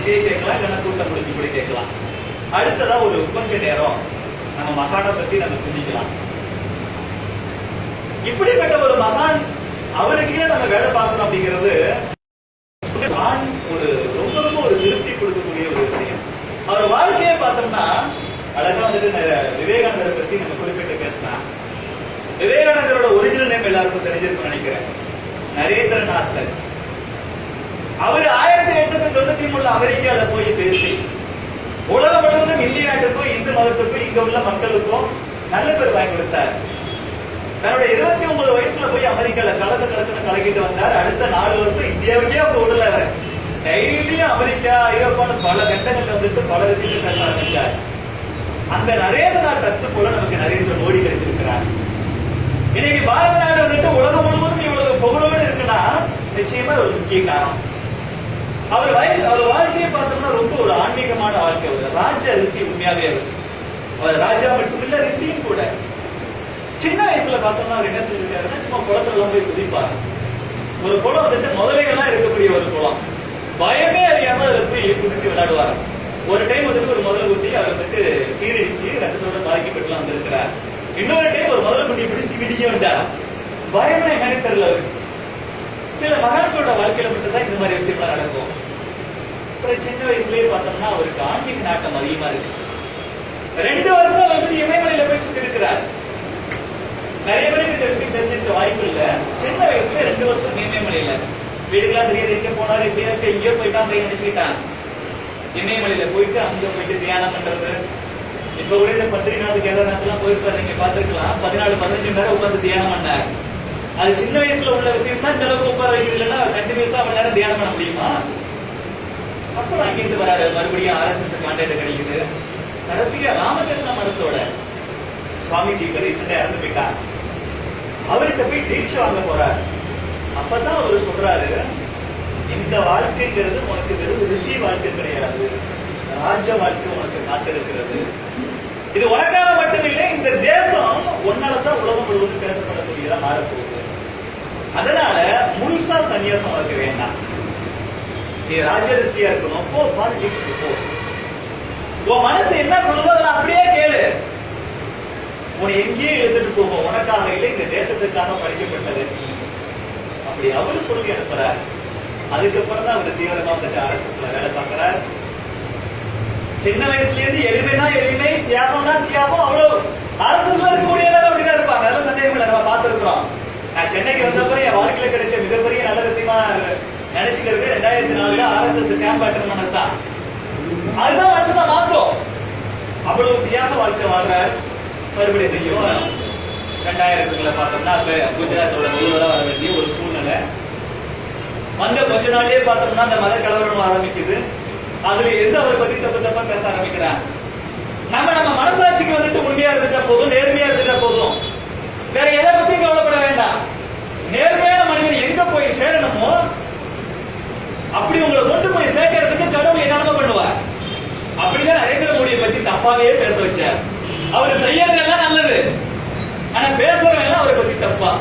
இப்படியே கேட்கலாம், இல்லைன்னா கூட்டம் முடிஞ்சு இப்படி கேட்கலாம். அடுத்ததா ஒரு கொஞ்ச நேரம் நம்ம மகானை பத்தி நம்ம சிந்திக்கலாம். இப்படிப்பட்ட ஒரு மகான் அவருக்கே நம்ம வேலை பார்க்கணும் அப்படிங்கிறது ஒரு ரொம்ப ரொம்ப ஒரு திருப்தி கொடுக்கக்கூடிய ஒரு விஷயம். அவர் வாழ்க்கையை பார்த்தோம்னா அழகா வந்துட்டு விவேகானந்தரை பத்தி நம்ம குறிப்பிட்டு பேசினா, விவேகானந்தரோட ஒரிஜினல் நேம் எல்லாருக்கும் தெரிஞ்சிருக்கும் நினைக்கிறேன், நரேந்திரநாத். அவர் 1893 அமெரிக்கால போய் பேசி உலகம் முழுவதும் இந்திய நாட்டுக்கும் இந்து மதத்துக்கும் இங்க உள்ள மக்களுக்கும் நல்ல பேர் வாங்கி கொடுத்தார். தன்னுடைய 29 வயசுல போய் அமெரிக்கால கலக்குன்னு கலக்கிட்டு வந்தார். அடுத்த 4 வருஷம் இந்தியாவுக்கே அவங்க விடல. டெய்லியும் அமெரிக்கா ஐரோப்பான்னு பல கண்டங்கள் வந்துட்டு பல விஷயங்கள் பேச ஆரம்பிச்சார். அந்த நரேந்திரநாத் தத்து போல நமக்கு நரேந்திர மோடி கிடைச்சிருக்கிறார். இன்னைக்கு பாரத நாடு வந்துட்டு உலகம் முழுவதும் இவ்வளவு புகழோடு இருக்குன்னா நிச்சயமா ஒரு முக்கிய காரணம். அவர் வாழ்க்கையை பார்த்தோம்னா ரொம்ப ஒரு ஆன்மீகமான வாழ்க்கை. ராஜ ரிஷி உண்மையாவே அவர் ராஜா மட்டும் இல்ல, ரிஷியும் கூட. சின்ன வயசுல பார்த்தோம்னா அவர் என்ன செஞ்சிருக்காருன்னா சும்மா குளத்துல எல்லாம் போய் குதிப்பார். ஒரு குளம் வந்துட்டு முதலைகள்லாம் இருக்கக்கூடிய ஒரு குளம், பயமே அறியாம அதுல போய் குதிச்சு விளையாடுவார். ஒரு டைம் வந்துட்டு ஒரு முதலை குட்டி அவர் வந்துட்டு கீரடிச்சு ரத்தத்தோட பாதிக்கப்பட்டுலாம் வந்திருக்கிறார். இன்னொரு டைம் ஒரு முதலை குட்டியை பிடிச்சு விடிக்க வந்தார். பயமே என்னன்னு தெரியல. சில மகான்களோட வாழ்க்கையில மட்டும்தான் இந்த மாதிரி விஷயம்லாம் நடக்கும். அப்புறம் சின்ன வயசுலயே பார்த்தோம்னா அவருக்கு ஆன்மீக நாட்டம் அதிகமா இருக்கு. 2 வருஷம் வந்துட்டு இமயமலையில போய் சுத்தி இருக்கிறார். நிறைய பேருக்கு தெரிஞ்சிருக்க வாய்ப்பு இல்ல. சின்ன வயசுல 2 வருஷம் இமயமலையில வீடுகளாம் தெரியாது, எங்க போனாரு எப்படியாச்சும் எங்கேயோ போயிட்டான் நினைச்சுக்கிட்டான். இமயமலையில போயிட்டு அங்க போயிட்டு தியானம் பண்றது. இப்ப கூட இந்த பத்ரிநாத் கேதார்நாத் எல்லாம் போயிருப்பாரு, நீங்க பாத்துருக்கலாம். 14-15 மணி நேரம் உட்காந்து தியானம் பண்ணார். அது சின்ன வயசுல உள்ள விஷயம் தான். இந்த அளவுக்கு உட்கார வைக்கிறது இல்லைன்னா கண்டினியூஸா அவன் நேரம் தியானம் பண்ண முடியுமா? அப்புறம் அங்கிருந்து வராரு, மறுபடியும் RSS கான்டாக்ட் கிடைக்குது. கடைசியா ராமகிருஷ்ண மடத்தோட சுவாமிஜி இப்ப ரீசெண்டா இறந்து போயிட்டார். அவர்கிட்ட போய் தீட்சை வாங்க போறாரு. அப்பதான் அவரு சொல்றாரு, இந்த வாழ்க்கைங்கிறது உனக்கு வெறும் ரிஷி வாழ்க்கை கிடையாது, ராஜ வாழ்க்கை உனக்கு காத்திருக்கிறது. இது உனக்காக மட்டுமில்லை, இந்த தேசம் ஒன்னாலதான் உலகம் முழுவதும் பேசப்படக்கூடியதா மாறப்போகுது. அதனால முழுசா சன்னியாசம் இருக்க வேண்டாம். நீ ராஜ ரிஷியா இருக்கணும், போ பாலிடிக்ஸ்க்கு போ. உன் மனசு என்ன சொல்லுதோ அதை அப்படியே கேளு. உன்னை எங்கேயே எழுதிட்டு போவோம், உனக்காக இல்லை இந்த தேசத்துக்காக படிக்கப்பட்டது. அப்படி அவரு சொல்லி அனுப்புறார். அதுக்கப்புறம் தான் அவர் தீவிரமா வந்துட்டு RSSல வேலை பார்க்கிறார். சின்ன வயசுல இருந்து எளிமைனா எளிமை, தியாகம்னா தியாகம். அவ்வளவு RSSல இருக்கக்கூடிய எல்லாரும் அப்படிதான் இருப்பாங்க, அதெல்லாம் சந்தேகம் இல்லை. நம்ம பார்த்திருக்கிறோம். நான் சென்னைக்கு வந்தப்பறம் என் வாழ்க்கையில கிடைச்ச மிகப்பெரிய நல்ல விஷயமா நினைச்சுக்கிறது 2004 RSS கேம்ப் அட்டெண்ட் பண்ணதுதான். அதுதான் மனசுல மாத்தோம். அவ்வளவு தியாக வாழ்க்கை வாழ்றார். மறுபடியும் தெரியும் 2000 பார்த்தோம்னா குஜராத்தோட முதல்வராக வர வேண்டிய ஒரு சூழ்நிலை வந்த கொஞ்ச நாள்லயே பார்த்தோம்னா அந்த மத கலவரம் ஆரம்பிக்குது. அதுல எந்த அவரை பத்தி தப்பா பேச ஆரம்பிக்கிறார். நம்ம மனசாட்சிக்கு வந்துட்டு உண்மையா இருந்துட்டா போதும், நேர்மையா இருந்துட்டா போதும், வேற எதை பத்தியும் கவலைப்பட வேண்டாம். நேர்மையான மனிதன் எங்க போய் சேரணுமோ அப்படி உங்களை கொண்டு போய் சேர்க்கறதுக்கு கடவுள் என்னென்ன பண்ணுவார். அப்படிதான் நரேந்திர மோடியை பத்தி தப்பாவே பேச வச்சார். அவர் செய்யறதெல்லாம் நல்லது, ஆனா பேசுறவங்க அவரை பத்தி தப்பா.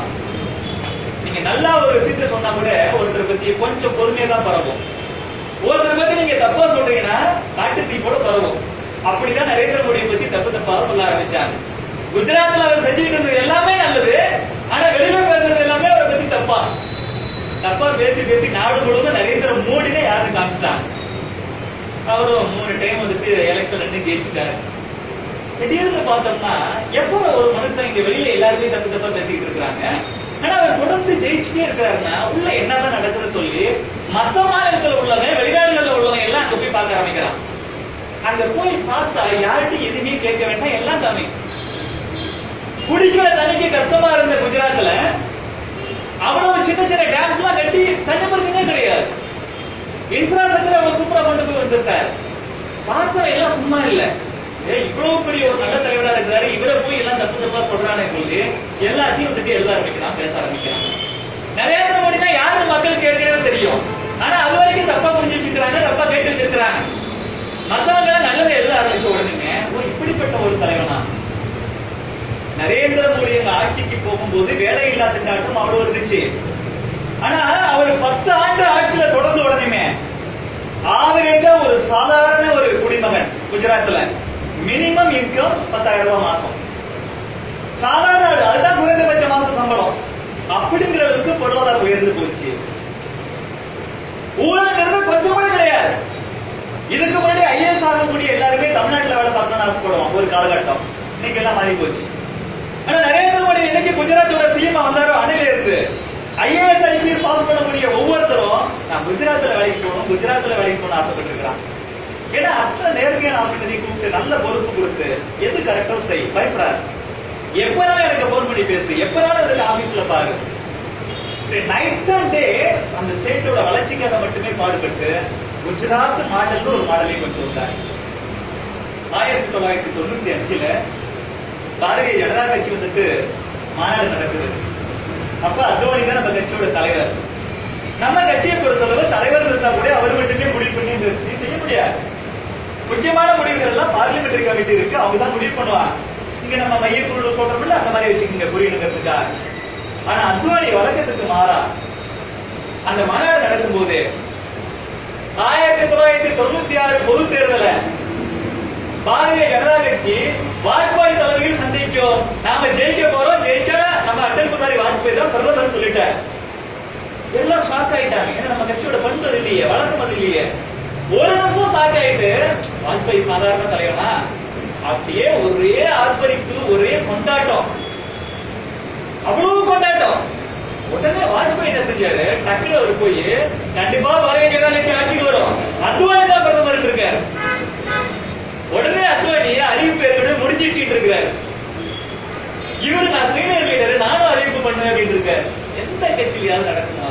நீங்க நல்லா ஒரு விஷயத்த சொன்னா கூட ஒருத்தர் பத்தி கொஞ்சம் பொறுமையா தான் பரவும். ஒருத்தர் பத்தி நீங்க தப்பா சொல்றீங்கன்னா காட்டு தீ போல பரவும். அப்படிதான் நரேந்திர மோடியை பத்தி தப்பா சொல்ல ஆரம்பிச்சாங்க. குஜராத்ல அவர் செஞ்சுக்கிட்டு இருந்தது எல்லாமே நல்லது, ஆனா வெளியில பேசுறது எல்லாமே அவரை பத்தி தப்பா பேசி நாடு முழுவதும் நரேந்திர மோடினே யாரும் காமிச்சிட்டாங்க. அவரும் 3 டைம் வந்துட்டு எலெக்ஷன் நின்று ஜெயிச்சுட்டாரு. திடீர்னு பார்த்தோம்னா எப்போ ஒரு மனுஷன் இங்க வெளியில எல்லாருமே தப்பா பேசிக்கிட்டு இருக்கிறாங்க, ஆனா அவர் தொடர்ந்து ஜெயிச்சுட்டே இருக்கிறாருன்னா உள்ள என்னதான் நடக்குதுன்னு சொல்லி மத்த மாநிலத்தில் உள்ளவங்க வெளிநாடுகளில் உள்ளவங்க எல்லாம் அங்க போய் பார்க்க ஆரம்பிக்கிறான். அங்க போய் பார்த்தா யார்கிட்டையும் எதுவுமே கேட்க வேண்டாம், எல்லாம் காமி. குடிக்கிற தண்ணிக்கு கஷ்டமா இருந்த குஜராத்ல அவ்வளவு சின்ன டேம்ஸ் எல்லாம் கட்டி தண்ணி பிரச்சனையே கிடையாது. இன்ஃப்ராஸ்ட்ரக்சர் அவங்க சூப்பரா கொண்டு போய் வந்திருக்காரு. பார்க்கிற எல்லாம் சும்மா இல்ல, இவ்வளவு பெரிய ஒரு நல்ல தலைவரா இருக்கிறாரு, இவரை போய் எல்லாம் தப்பா சொல்றானே சொல்லி எல்லாத்தையும் வந்துட்டு எழுத ஆரம்பிக்கிறான், பேச ஆரம்பிக்கிறான். நரேந்திர மோடி தான் யாரு மக்களுக்கு ஏற்கனவே தெரியும், ஆனா அது வரைக்கும் தப்பா புரிஞ்சு வச்சிருக்காங்க, தப்பா கேட்டு வச்சிருக்காங்க. மத்தவங்க நல்லதை எழுத ஆரம்பிச்ச உடனே இப்படிப்பட்ட ஒரு தலைவனா நரேந்திர மோடி எங்க ஆட்சிக்கு போகும்போது வேலையில்லா திண்டாட்டம் அவ்வளவு இருந்துச்சு. ஆனா அவர் 10 ஆண்டு ஆட்சியில தொடர்ந்த உடனே ஆவரேஜா ஒரு சாதாரண ஒரு குடிமகன் குஜராத்ல மினிமம் இன்கம் 10,000 ரூபாய் மாசம். சாதாரண அதுதான் குறைந்தபட்ச மாச சம்பளம். அப்படிங்கிற அளவுக்கு பொருளாதாரம் உயர்ந்து போச்சு. ஊழல்ங்கிறது கொஞ்சம் கூட கிடையாது. இதுக்கு முன்னாடி ஐஏஎஸ் ஆகக்கூடிய எல்லாருமே தமிழ்நாட்டில் வேலை பார்க்கணும்னு ஆசைப்படுவோம் ஒரு காலகட்டம். இன்னைக்கு எல்லாம் மாறி போச்சு. ஆனா நரேந்திர மோடி இன்னைக்கு குஜராத்தோட சிஎம் வந்தாரோ அன்னையில இருந்து ஐஏஎஸ் ஐபிஎஸ் பாஸ் பண்ணக்கூடிய ஒவ்வொருத்தரும் நான் குஜராத்ல வேலைக்கு போகணும், குஜராத்ல வேலைக்கு போகணும்னு ஆசைப்பட்டு இருக்கிறான். ஏன்னா அத்தனை நேர்மையான ஆபீசரை கூப்பிட்டு நல்ல பொறுப்பு கொடுத்து எது கரெக்டா செய், பயப்படாது. எப்பனாலும் எனக்கு போன் பண்ணி பேசு, எப்பனாலும் அதுல ஆபீஸ்ல பாரு. நைட் அண்ட் டே அந்த ஸ்டேட்டோட வளர்ச்சிக்காக மட்டுமே பாடுபட்டு குஜராத் மாடல் ஒரு மாடலை கொண்டு வந்தார். 1995 பாரதிய ஜனதா கட்சி வந்துட்டு மாநாடு நடக்குது. அப்ப அத்வானி தான் நம்ம கட்சியோட தலைவர். நம்ம கட்சியை பொறுத்தளவு தலைவர் இருந்தா கூட அவர் மட்டுமே முடிவு பண்ணி செய்ய முடியாது. முக்கியமான முடிவுகள் எல்லாம் பார்லிமெண்டரி கமிட்டி இருக்கு, அவங்க தான் முடிவு பண்ணுவாங்க. இங்க நம்ம மையக்குழு சொல்றோம்ல அந்த மாதிரி வச்சுக்கோங்க புரியணுங்கிறதுக்காக. ஆனா அத்வானி வழக்கத்துக்கு மாறா அந்த மாநாடு நடக்கும் போது 1996 பொது தேர்தல பாரதிய ஜனதா கட்சி வாஜ்பாய் தலைமையில் சந்திக்கும், நாம ஜெயிக்க போறோம், ஜெயிச்சா நம்ம அடல் பிஹாரி வாஜ்பாய் தான் பிரதமர் சொல்லிட்டார். எல்லாம் ஷாக் ஆயிட்டாங்க. ஏன்னா நம்ம கட்சியோட பண்பு அது இல்லையே, வழக்கம் அது இல்லையே. ஒரு நிமிஷம் ஷாக் ஆயிட்டு வாஜ்பாய் சாதாரண தலைவனா? அப்படியே ஒரே ஆர்ப்பரிப்பு, ஒரே கொண்டாட்டம், அவ்வளவு கொண்டாட்டம். உடனே வாஜ்பாய் என்ன செஞ்சாரு, டக்குனு அவர் போய் கண்டிப்பா பாரதிய ஜனதா கட்சி ஆட்சிக்கு வரும், அத்வானி தான் பிரதமர் இருக்காரு. உடனே அத்வானி அறிவிப்பு ஏற்கனவே முடிஞ்சிட்டு இருக்கிறார். இவர் நான் சீனியர் லீடர், நானும் அறிவிப்பு பண்ணுவேன் அப்படின்னு இருக்காரு. எந்த கட்சியிலாவது நடக்குமா?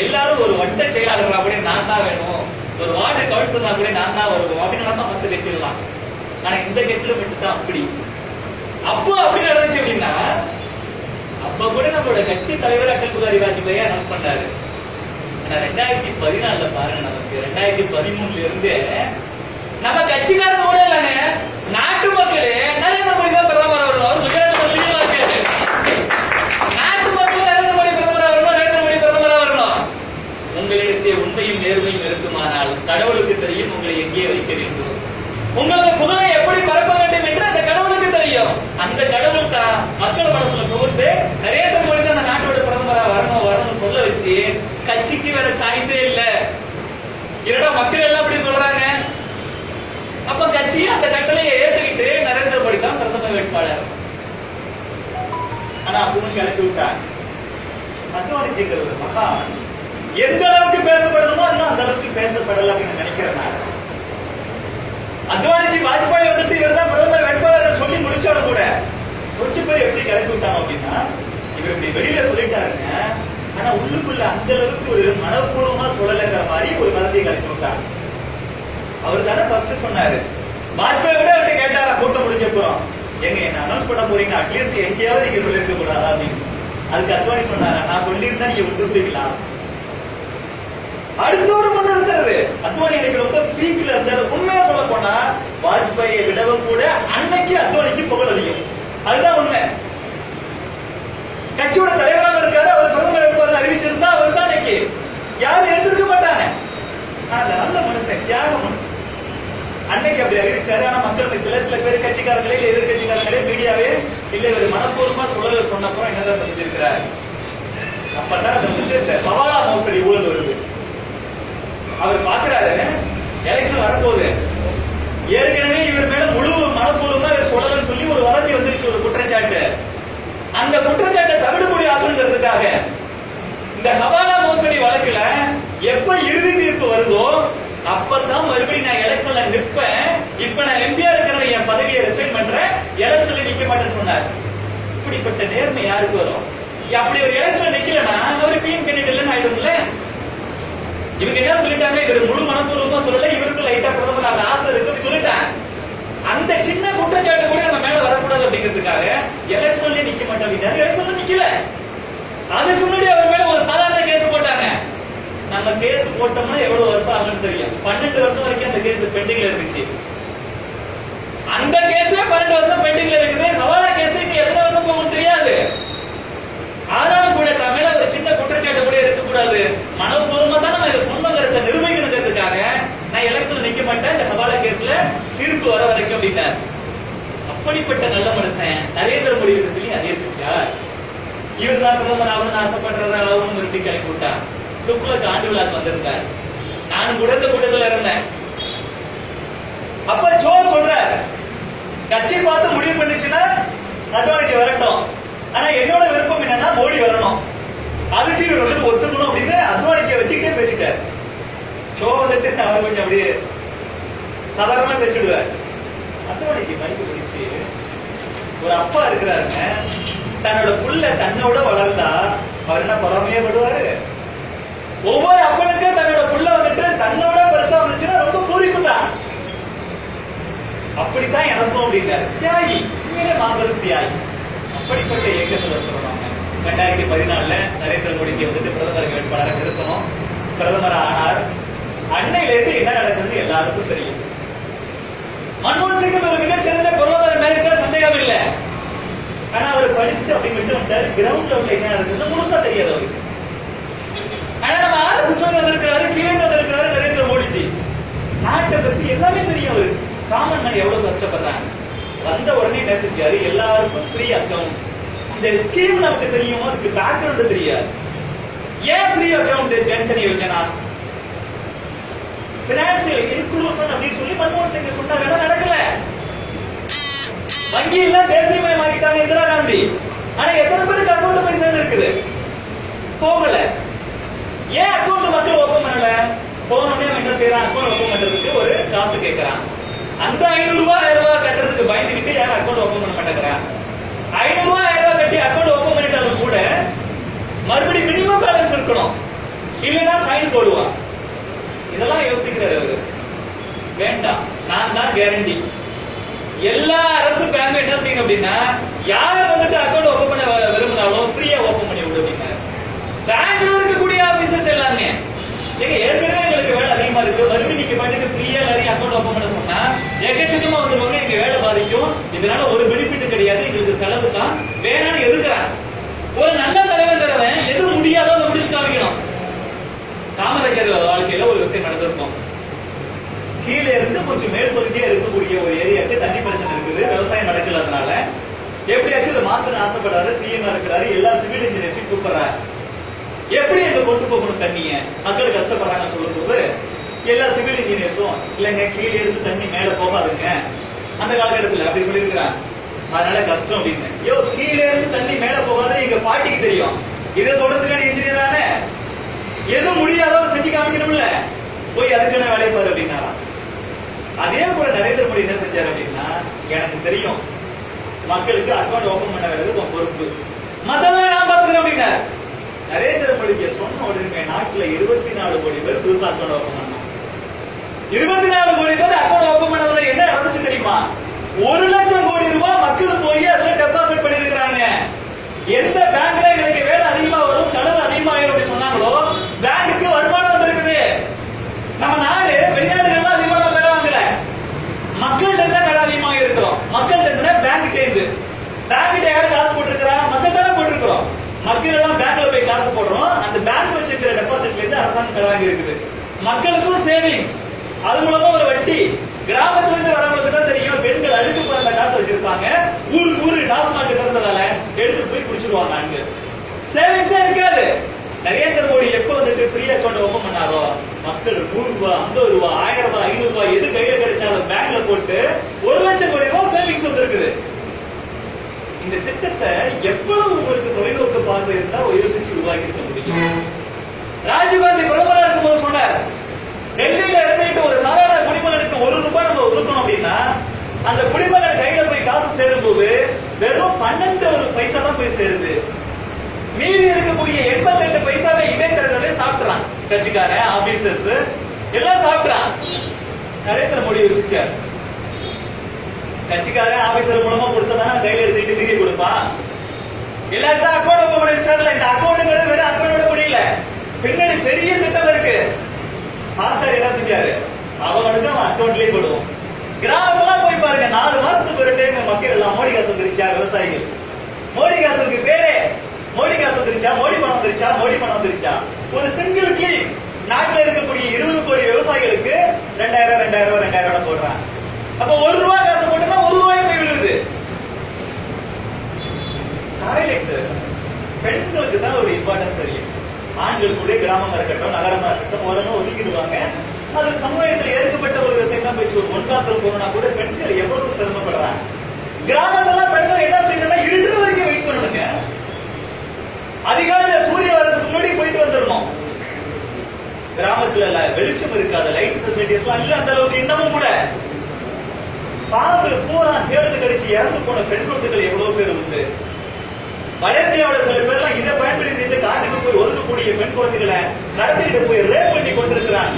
எல்லாரும் ஒரு வட்ட செயலாளர் அப்படின்னு நான் தான் வேணும், ஒரு வார்டு கவுன்சிலர் கூட நான் தான் வருவோம் அப்படின்னு நம்ம மற்ற கட்சியிடலாம். ஆனா இந்த கட்சியில மட்டும் தான் அப்படி. அப்போ அப்படி நடந்துச்சு அப்படின்னா அப்ப கூட நம்மளோட கட்சி தலைவர் அடல் பிஹாரி வாஜ்பாய் அனௌன்ஸ் பண்ணாரு. ஆனா 2014 பாருங்க, நமக்கு 2013 இருந்து நம்ம கட்சிக்காரங்க கூட இல்லைங்க, நாட்டு மக்களே நரேந்திர மோடி தான் பிரதமர் வரணும். அவர் குஜராத் இருக்காரு. நாட்டு மக்கள் நரேந்திர மோடி பிரதமர் வரணும், நரேந்திர மோடி பிரதமர் வரணும். உங்களிடத்தே உண்மையும் நேர்மையும் இருக்குமானால் கடவுளுக்கு தெரியும் உங்களை எங்கே வைக்கிறீர்கள். உங்களுக்கு குதிரை எப்படி பறக்க வேண்டும் என்று அந்த கடவுளுக்கு தெரியும். அந்த கடவுள் தான் மக்கள் மனசுல புகுந்து நரேந்திர மோடி தான் அந்த நாட்டோட பிரதமரா வரணும் வரணும் சொல்ல வச்சு கட்சிக்கு வேற சாய்ஸே இல்ல. இரண்டா மக்கள் எல்லாம் அப்படி சொல்றாங்க. அப்ப கட்சி அந்த கட்டளையை ஏத்துக்கிட்டு நரேந்திர மோடி தான் பிரதமர் வேட்பாளர். ஆனா அப்பவும் கிளப்பி விட்டாங்க. அத்வானி ஜிங்கிறது மகான் எந்த அளவுக்கு பேசப்படுமோ இன்னும் அந்த அளவுக்கு பேசப்படல அப்படின்னு நினைக்கிறேன். அத்வானிஜி வாஜ்பாய் வந்துட்டு இவர் தான் பிரதமர் வேட்பாளர் சொல்லி முடிச்சாலும் கூட கொஞ்சம் பேர் எப்படி கிளப்பி விட்டாங்க அப்படின்னா, இவர் இப்படி வெளியில சொல்லிட்டாருங்க, ஆனா உள்ளுக்குள்ள அந்த அளவுக்கு ஒரு மனப்பூர்வமா சொல்லலைங்கிற மாதிரி ஒரு கருத்தை கிளப்பி விட்டாங்க. அவர் தானே ஃபர்ஸ்ட் சொன்னாரு. வாஜ்பாய் கூட அவர்கிட்ட கேட்டாரா கூட்டம் முடிஞ்ச போறோம், எங்க என்ன அனௌன்ஸ் பண்ண போறீங்க, அட்லீஸ்ட் எங்கேயாவது நீங்க சொல்லிருக்க கூடாதா அப்படின்னு. அதுக்கு அத்வானி சொன்னாரா, நான் சொல்லியிருந்தா நீங்க விட்டுருப்பீங்களா? அடுத்த ஒரு முன்ன இருக்கிறது அத்வானி எனக்கு ரொம்ப பீக்ல இருந்தாரு. உண்மையா சொல்ல போனா வாஜ்பாயை விடவும் கூட அன்னைக்கு அத்வானிக்கு புகழ் அதிகம். அதுதான் உண்மை. கட்சியோட தலைவராக இருக்காரு, அவர் பிரதமர் வேட்பாளர் அறிவிச்சிருந்தா அவர் தான் அன்னைக்கு யாரும் எதிர்க்க மாட்டாங்க. ஆனா அந்த நல்ல மனுஷன், தியாக மனுஷன் அன்னைக்கு அப்படி அறிவிச்சாரு. ஆனா மக்கள் மத்தியில சில பேர் கட்சிக்காரங்களே இல்ல எதிர்கட்சிக்காரங்களே மீடியாவே இல்ல இவர் மனப்பூர்வமா சொல்லல சொன்னப்பறம் என்னதான் செஞ்சிருக்கிறார். அப்பதான் அது வந்து சவாலா மோசடி ஊழல் வருது. அவர் பாக்குறாரு எலெக்ஷன் வரும்போது ஏற்கனவே இவர் மேல முழு மனப்பூர்வமா இவர் சொல்லலன்னு சொல்லி ஒரு வதந்தி வந்துருச்சு, ஒரு குற்றச்சாட்டு. அந்த குற்றச்சாட்டை தவிடுபடி ஆகுங்கிறதுக்காக இந்த ஹவாலா மோசடி வழக்குல எப்ப இறுதி தீர்ப்பு வருதோ அப்பதான் மறுபடியும் நான் எலெக்ஷன்ல நிற்பேன், இப்ப நான் எம்பியா இருக்கிற என் பதவியை ரிசைன் பண்றேன், எலெக்ஷன்ல நிக்க மாட்டேன்னு சொன்னார். இப்படிப்பட்ட நேர்மை யாருக்கு வரும்? அப்படி ஒரு எலெக்ஷன்ல நிக்கலன்னா அவர் பிஎம் கேண்டிடேட் இல்லைன்னு ஆயிடும்ல. இவங்க என்ன சொல்லிட்டாங்க, இவர் முழு மனப்பூர்வமா சொல்லல, இவருக்கு லைட்டா பிரதமர் ஆக ஆசை இருக்கு சொல்லிட்டாங்க. அந்த சின்ன குற்றச்சாட்டு கூட நம்ம மேல வரக்கூடாது அப்படிங்கிறதுக்காக எலெக்ஷன்ல நிக்க மாட்டாங்க. எலெக்ஷன்ல நிக்கல, அதுக்கு முன்னாடி அவர் மேல ஒரு சாதாரண கேஸ் போட்டாங்க. நம்ம கேஸ் போட்டோம்னா எவ்வளவு வருஷம் ஆகும்னு தெரியும். 12 வருஷம் வரைக்கும் அந்த கேஸ் பெண்டிங்ல இருந்துச்சு. அந்த கேஸ் 12 வருஷம் பெண்டிங்ல இருக்குது. ஹவாலா கேஸ் இன்னும் எத்தனை வருஷம் போகும் தெரியாது. ஆனாலும் கூட தமிழ ஒரு சின்ன குற்றச்சாட்டு கூட இருக்கக்கூடாது. மனப்பூர்வமா தான் நம்ம இதை சொன்னங்கிறத நிரூபிக்கணும். கவர்மெண்ட் இந்த ஹவாலா கேஸ்ல தீர்ப்பு வர வரைக்கும் அப்படின்னார். அப்படிப்பட்ட நல்ல மனுஷன் நரேந்திர மோடி விஷயத்திலையும் அதே செஞ்சார். இவர் தான் பிரதமர் ஆகணும்னு ஆசைப்படுறதா ஆகணும் விரும்பி கிளப்பி விட்டார். துக்குளக்கு ஆண்டு விழாக்கு வந்திருந்தார். நானும் கூட இந்த கூட்டத்தில் இருந்தேன். அப்ப ஜோ சொல்றார், கட்சி பார்த்து முடிவு பண்ணிச்சுன்னா அத்வானிக்கு வரட்டும், ஆனா என்னோட விருப்பம் என்னன்னா மோடி வரணும், அதுக்கு இவர் வந்து ஒத்துக்கணும் அப்படின்னு அத்வானிக்கு வச்சுக்கிட்டே பேசிட்டார். ஜோ வந்துட்டு அவர் கொஞ்சம் அப்படியே சாதாரணமா பேசிடுவார். அத்வானிக்கு மைக்கு பிடிச்சு, ஒரு அப்பா இருக்கிறாருங்க, தன்னோட புள்ள தன்னோட வளர்ந்தா அவர் என்ன பொறாமையே படுவாரு? ஒவ்வொரு அப்பனுக்கும் தன்னோட புள்ள வந்துட்டு தன்னோட பெருசா வந்துச்சுன்னா ரொம்ப பூரிப்பு தான். அப்படித்தான் எனக்கும் அப்படின்னாரு. தியாகி, உண்மையிலே மாபெரும் தியாகி. அப்படிப்பட்ட இயக்கத்தில் இருக்கிறோம் நாங்க. 2014 நரேந்திர மோடிக்கு வந்துட்டு பிரதமர் வேட்பாளரை நிறுத்தணும். பிரதமர் ஆனார். அன்னையில இருந்து என்ன நடக்குதுன்னு எல்லாருக்கும் தெரியும். மன்மோகன் சிங் ஒரு மிகச்சிறந்த பொருளாதார மேலே சந்தேகம் இல்லை. ஆனா அவர் படிச்சுட்டு அப்படி விட்டு வந்தாரு. கிரவுண்ட் லெவல்ல என்ன நடக்குதுன்னு முழுசா தெரியாது அவருக்கு. ஆனா நம்ம RSS வந்திருக்கிறாரு, கீழே வந்திருக்கிறாரு நரேந்திர மோடிஜி. நாட்டை பத்தி எல்லாமே தெரியும் அவருக்கு. காமன் மேன் எவ்வளவு கஷ்டப்படுறாங்க. வந்த உடனே என்ன செஞ்சாரு, எல்லாருக்கும் ஃப்ரீ அக்கவுண்ட். இந்த ஸ்கீம் நமக்கு தெரியும், அதுக்கு பேக்ரவுண்ட் தெரியாது. ஏன் free account? Jan Dhan Yojana, financial inclusion அப்படின்னு சொல்லி மன்மோகன் சிங் சொன்னாங்க. நடக்கல. வங்கி எல்லாம் தேசியமயமாக்கிட்டாங்க இந்திரா காந்தி. ஆனா எத்தனை பேருக்கு அக்கௌண்ட் போய் சேர்ந்து இருக்குது? போகல. ஏன் அக்கௌண்ட் மக்கள் ஓபன் பண்ணல? போனோடனே அவன் என்ன செய்யறான், அக்கௌண்ட் ஓபன் பண்றதுக்கு ஒரு காசு கேட்கறான். அந்த 500 ரூபாய் 1000 ரூபாய் கட்டுறதுக்கு பயந்துக்கிட்டு யாரும் அக்கௌண்ட் ஓபன் பண்ண மாட்டேங்கிறான். 500 ரூபாய் 1000 ரூபாய் கட்டி அக்கௌண்ட் ஓபன் பண்ணிட்டாலும் கூட மறுபடியும் மினிமம் பேலன்ஸ் இருக்கணும், இல்லைன்னா ஃபைன் போடுவான். இதெல்லாம் யோசிக்கிறாரு அவரு. வேண்டாம், நான் தான் கேரண்டி. எல்லா அரசு பேங்க் என்ன செய்யணும் அப்படின்னா, யார் வந்துட்டு அக்கௌண்ட் ஓபன் பண்ண விரும்பினாலும் ஃப்ரீயா ஓபன் பண்ணி விடு அப்படின்னாரு. பேங்க்ல இருக்கக்கூடிய ஆபீசர்ஸ் எல்லாமே ஏற்கனவே எங்களுக்கு வேலை அதிகமா இருக்கு, மறுபடியும் நீங்க பாட்டுக்கு ஃப்ரீயா எல்லாரையும் அக்கௌண்ட் ஓபன் பண்ண சொன்னா எக்கச்சக்கமா வந்துருவாங்க, எங்க வேலை பாதிக்கும், இதனால ஒரு பெனிஃபிட் கிடையாது, எங்களுக்கு செலவு தான், வேணான்னு எதிர்க்கிறாங்க. ஒரு நல்ல தலைவர் தரவன் எது முடியாதோ அதை முடிச்சு காமிக்கணும். காமராஜர் வாழ்க்கையில ஒரு விஷயம் நடந்திருக்கும். கீழே இருந்து கொஞ்சம் மேல் பகுதியா இருக்கக்கூடிய ஒரு ஏரியாவுக்கு தண்ணி பிரச்சனை இருக்குது, விவசாயம் நடக்கல. அதனால எப்படியாச்சும் இதை மாத்தணும் ஆசைப்படுறாரு. சிஎம் இருக்கிறாரு, எல்லா சிவில் இன்ஜினியர்ஸையும் கூப்பிடுறாரு. எப்படி எங்க கொண்டு போகணும் தண்ணிய, மக்கள் கஷ்டப்படுறாங்க சொல்லும் போது எல்லா சிவில் இன்ஜினியர்ஸும் இல்லைங்க கீழே இருந்து தண்ணி மேல போகாதுங்க, அந்த காலகட்டத்தில் அப்படி சொல்லியிருக்கிறாங்க. அதனால கஷ்டம் அப்படின்னு. யோ, கீழே இருந்து தண்ணி மேல போகாதுன்னு எங்க பாட்டிக்கு தெரியும். இதை சொல்றதுக்கான இன்ஜினியரான எது முடியாதோ செஞ்சு காமிக்கணும்ல, போய் அதுக்கான வேலையை பாரு அப்படின்னாரா. அதே போல நரேந்திர மோடி என்ன செஞ்சாரு அப்படின்னா, எனக்கு தெரியும் மக்களுக்கு அக்கௌண்ட் ஓபன் பண்ண வேண்டியது உன் பொறுப்பு, மத்ததான் நான் பாத்துக்கிறேன் அப்படின்னா. நரேந்திர மோடிக்கு சொன்ன உடனே நாட்டுல 24 கோடி பேர் புதுசா அக்கௌண்ட் ஓபன் பண்ணாங்க. 24 கோடி பேர் அக்கௌண்ட் ஓபன் பண்ணதுல என்ன நடந்துச்சு தெரியுமா? 1 லட்சம் கோடி ரூபாய் மக்கள் போய் அதுல டெபாசிட் பண்ணிருக்காங்க. எந்த பேங்க்ல எங்களுக்கு வேலை அதிகமா வரும், செலவு அதிகமாயிரும் அப்படி சொன்னாங்களோ பேங்குக்கு வருமானம் வந்திருக்குது. நம்ம நாடு வெளிநாடுகள்லாம் அதிகமா நம்ம வேலை வாங்கல, மக்கள்கிட்ட இருந்தா வேலை அதிகமாக இருக்கிறோம். மக்கள்கிட்ட இருந்தா பேங்க் இருந்து, பேங்க் யாரு காசு போட்டிருக்கிறா? மக்கள் தானே போட்டிருக்கிறோம். மக்கள் எல்லாம் பேங்க்ல போய் காசு போடுறோம். அந்த பேங்க் வச்சிருக்கிற டெபாசிட்ல இருந்து அரசாங்கம் கடன் வாங்கி இருக்குது. மக்களுக்கும் சேவிங்ஸ், அது மூலமா ஒரு வட்டி. கிராமத்துல இருந்து வரவங்களுக்கு தான் தெரியும், பெண்கள் அடுக்கு போற காசு வச்சிருப்பாங்க, ஊரு டாஸ்மாக் திறந்ததால எடுத்து போய் குடிச்சிருவாங்க. அங்க சேவிங்ஸே இருக்காது. நரேந்திர மோடி எப்ப வந்துட்டு ஃப்ரீ அக்கௌண்ட் ஓபன் பண்ணாரோ, மக்கள் 100 ரூபாய் 50 ரூபாய் 1000 ரூபாய் 500 ரூபாய் எது கையில கிடைச்சாலும் பேங்க்ல போட்டு 1 லட்சம் கோடி ரூபாய் சேவிங்ஸ் வந்திருக்குது. இந்த திட்டத்தை எவ்வளவு உங்களுக்கு தொலைநோக்கு பார்வை இருந்தா யோசிச்சு உருவாக்கி இருக்க முடியும். ராஜீவ்காந்தி பிரதமரா இருக்கும்போது சொன்னார், டெல்லியில இருந்துட்டு ஒரு சாதாரண குடிமகனுக்கு 1 ரூபாய் நம்ம ஒதுக்கணும் அப்படின்னா அந்த குடிமகன் கையில போய் காசு சேரும் போது வெறும் 12 பைசா தான் போய் சேருது. மீதி இருக்கக்கூடிய 88 பைசாவை இடைத்தரகர்களே சாப்பிடுறான். கட்சிக்காரன், ஆபீசர்ஸ் எல்லாம் சாப்பிடுறான். நரேந்திர மோடி யோசிச்சார், கட்சிக்காரன் ஆபீசர் மூலமா கொடுத்ததான கையில எடுத்துட்டு மீதி கொடுப்பான். எல்லாத்தையும் அக்கௌண்ட் ஓபன் பண்ணி வச்சார்ல. இந்த அக்கௌண்ட்ங்கிறது வெறும் அக்கௌண்டோட முடியல, பின்னாடி பெரிய திட்டம் இருக்கு. ஆத்தார் என்ன செஞ்சாரு, அவனுக்கு அவன் அக்கௌண்ட்லயே போடுவோம். கிராமத்தெல்லாம் போய் பாருங்க, 4 மாசத்துக்கு ஒரு டைம் மக்கள் எல்லாம் மோடி காசு வந்துருச்சா, விவசாயிகள் மோடி காசுக்கு பேரே மோடி காசு வந்துருச்சா, மோடி பணம் வந்துருச்சா, மோடி பணம் வந்துருச்சா. ஒரு சிங்கிள் கிளிக் நாட்டில் இருக்கக்கூடிய 20 கோடி விவசாயிகளுக்கு 2000 போடுறான். அப்ப 1 ரூபாய் காசு போட்டோம்னா 1 ரூபாய் போய் விழுது. டாய்லெட் பெண்களுக்கு தான் ஒரு இம்பார்ட்டன்ஸ் தெரியும். ஆண்களுக்குடைய கிராமமா இருக்கட்டும் நகரமா இருக்கட்டும் ஓரமா ஒதுக்கிடுவாங்க. அது சமுதாயத்தில் ஏற்கப்பட்ட ஒரு விஷயம் தான். போயிடுச்சு. ஒரு ஒன்றாத்தல் போனா கூட பெண்கள் எவ்வளவு சிரமப்படுறாங்க. கிராமங்கள்லாம் பெண்கள் என்ன செய்யணும்னா இருட்டு வரைக்கும் வெயிட் பண்ணணுங்க. அதிகாலையில சூரிய வரதுக்கு முன்னாடி போயிட்டு வந்துடணும். கிராமத்துல வெளிச்சம் இருக்காது, லைட் ஃபெசிலிட்டிஸ் எல்லாம் இல்ல அந்த அளவுக்கு. இன்னமும் கூட பாம்பு பூரா தேடுது கடிச்சு இறந்து போன பெண் குழந்தைகள் எவ்வளவு பேர் உண்டு. வட இந்தியாவோட சில பேர்லாம் இதை பயன்படுத்தி காட்டுக்கு போய் ஒதுக்கக்கூடிய பெண் குழந்தைகளை நடத்திட்டு போய் ரேப் பண்ணி கொண்டிருக்கிறாங்க.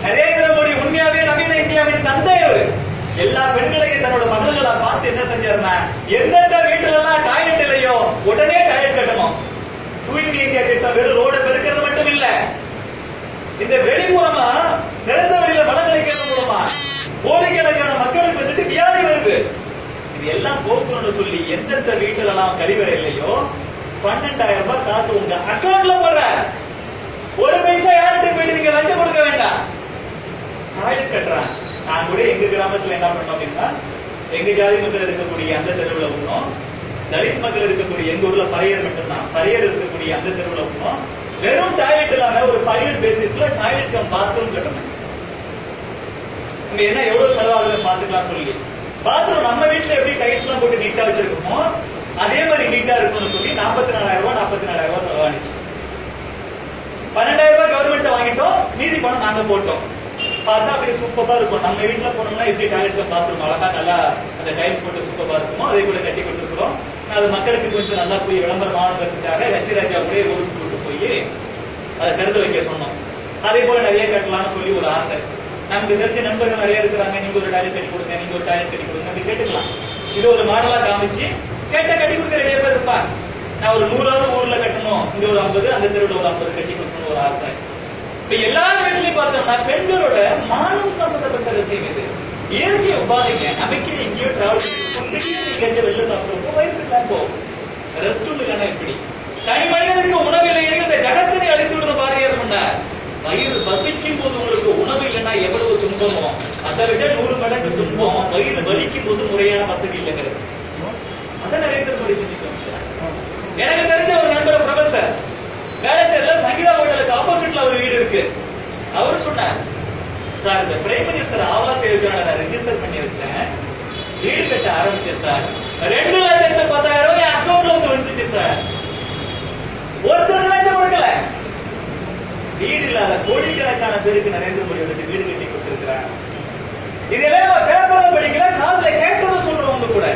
நரேந்திர மோடி உண்மையாவே நவீன இந்தியாவின் தந்தை அவர். எல்லா பெண்களையும் தன்னோட மகள்களை பார்த்து என்ன செஞ்சாருன்னா, எந்தெந்த வீட்டுல எல்லாம் டாய்லெட் இல்லையோ உடனே டாய்லெட் கட்டணும். தூய்மை இந்தியா திட்டம் வெறும் ரோட பெருக்கிறது மட்டும் இல்ல, இந்த வெளிப்புறமா திறந்த வெளியில மலம் கழிக்கிறது மூலமா கோடிக்கணக்கான மக்களுக்கு வந்துட்டு வியாதி வருது. இது எல்லாம் போக்கணும்னு சொல்லி எந்தெந்த வீட்டுல எல்லாம் கழிவறை இல்லையோ 12,000 ரூபாய் காசு உங்க அக்கௌண்ட்ல போடுற. 1 பைசா யார்கிட்ட போயிட்டு நீங்க லஞ்சம் கொடுக்க வேண்டாம். டாய்லெட் கட்டுறான். நான் கூட எங்க கிராமத்துல என்ன பண்ணோம் அப்படின்னா, எங்க ஜாதி மக்கள் இருக்கக்கூடிய அந்த தெருவுல போனோம், தலித் மக்கள் இருக்கக்கூடிய எங்க ஊர்ல பரையர் மட்டும்தான், பரையர் இருக்கக்கூடிய அந்த தெருவுல போனோம். வெறும் டாய்லெட் இல்லாம ஒரு பைலட் பேசிஸ்ல டாய்லெட் கம் பாத்ரூம் கட்டணும். இங்க என்ன எவ்வளவு செலவாகுதுன்னு பாத்துக்கலாம் சொல்லி பாத்ரூம் நம்ம வீட்டுல எப்படி டைல்ஸ் எல்லாம் போட்டு நீட்டா வச்சிருக்கோமோ அதே மாதிரி நீட்டா இருக்கணும்னு சொல்லி 44,000 ரூபாய் செலவானிச்சு. 12,000 ரூபாய் கவர்மெண்ட் வாங்கிட்டோம், மீதி பணம் நாங்க போட்டோம். பார்த்தா அப்படியே சூப்பரா இருக்கும். நம்ம வீட்டுல போனோம்னா எப்படி டாய்லெட்ஸ் பாத்ரூம் அழகா நல்லா அந்த டைல்ஸ் போட்டு சூப்பரா இருக்குமோ அதே கூட கட்டி கொடுத்துருக்கோம். அது மக்களுக்கு கொஞ்சம் நல்லா போய் விளம்பரம் ஆனதுக்காக ரச்சிராஜா கூட ஊருக்கு கூட்டு போய் அதை கருத வைக்க சொன்னோம். அதே போல நிறைய கட்டலாம்னு சொல்லி ஒரு ஆசை. நமக்கு தெரிஞ்ச நண்பர்கள் நிறைய இருக்கிறாங்க. நீங்க ஒரு டாய்லெட் கட்டி கொடுங்க, நீங்க ஒரு டாய்லெட் கட்டி கொடுங்க அப்படி கேட்டுக்கலாம். இது ஒரு மாடலா காமிச்சு கேட்ட கட்டி கொடுக்க நிறைய பேர் இருப்பாங்க. நான் ஒரு 100வது ஊர்ல கட்டணும், இங்க ஒரு 50, அந்த தெருவில் ஒரு 50 கட்டி கொடுக்கணும் ஒரு ஆசை. இப்ப எல்லா வீட்லயும் பார்த்தோம்னா பெண்களோட மானம் சம்பந்தப்பட்ட விஷயம் இது. இயற்கை உபாதைங்க. நமக்கு எங்கேயோ டிராவல் வெளில சாப்பிடுறோம், வயிற்று தான் போகும். ரெஸ்ட் ரூம்ல எப்படி தனி மனிதனுக்கு உணவு இல்லைன்னு இந்த ஜகத்தினை அழித்து விடுற பாரதியார் சொன்னார். வயிறு பசிக்கும் போது உங்களுக்கு உணவு இல்லைன்னா எவ்வளவு துன்பமோ அதை விட 100 மடங்கு துன்பம் வயிறு வலிக்கும் போது முறையான வசதி இல்லைங்கிறது. அதை நரேந்திர மோடி செஞ்சுக்கோங்க. எனக்கு தெரிஞ்ச ஒரு நண்பர் ப்ரொஃபசர் வேளச்சேரியில சங்கீதா ஹோட்டலுக்கு ஆப்போசிட்ல ஒரு வீடு இருக்கு. அவர் சொன்னார், சார் இந்த பிரைம் மினிஸ்டர் ஆவாஸ் யோஜனா நான் ரெஜிஸ்டர் பண்ணி வச்சேன், வீடு கட்ட ஆரம்பிச்சேன் சார், 2,10,000 என் அக்கௌண்ட்ல வந்து வந்துச்சு சார். ஒருத்தர் லஞ்சம் கொடுக்கல. வீடு இல்லாத கோடிக்கணக்கான பேருக்கு நரேந்திர மோடி வந்து வீடு கட்டி கொடுத்திருக்கிறார். இதெல்லாம் நம்ம பேப்பர்ல படிக்கல, காதுல கேட்கறத சொல்றவங்க கூட.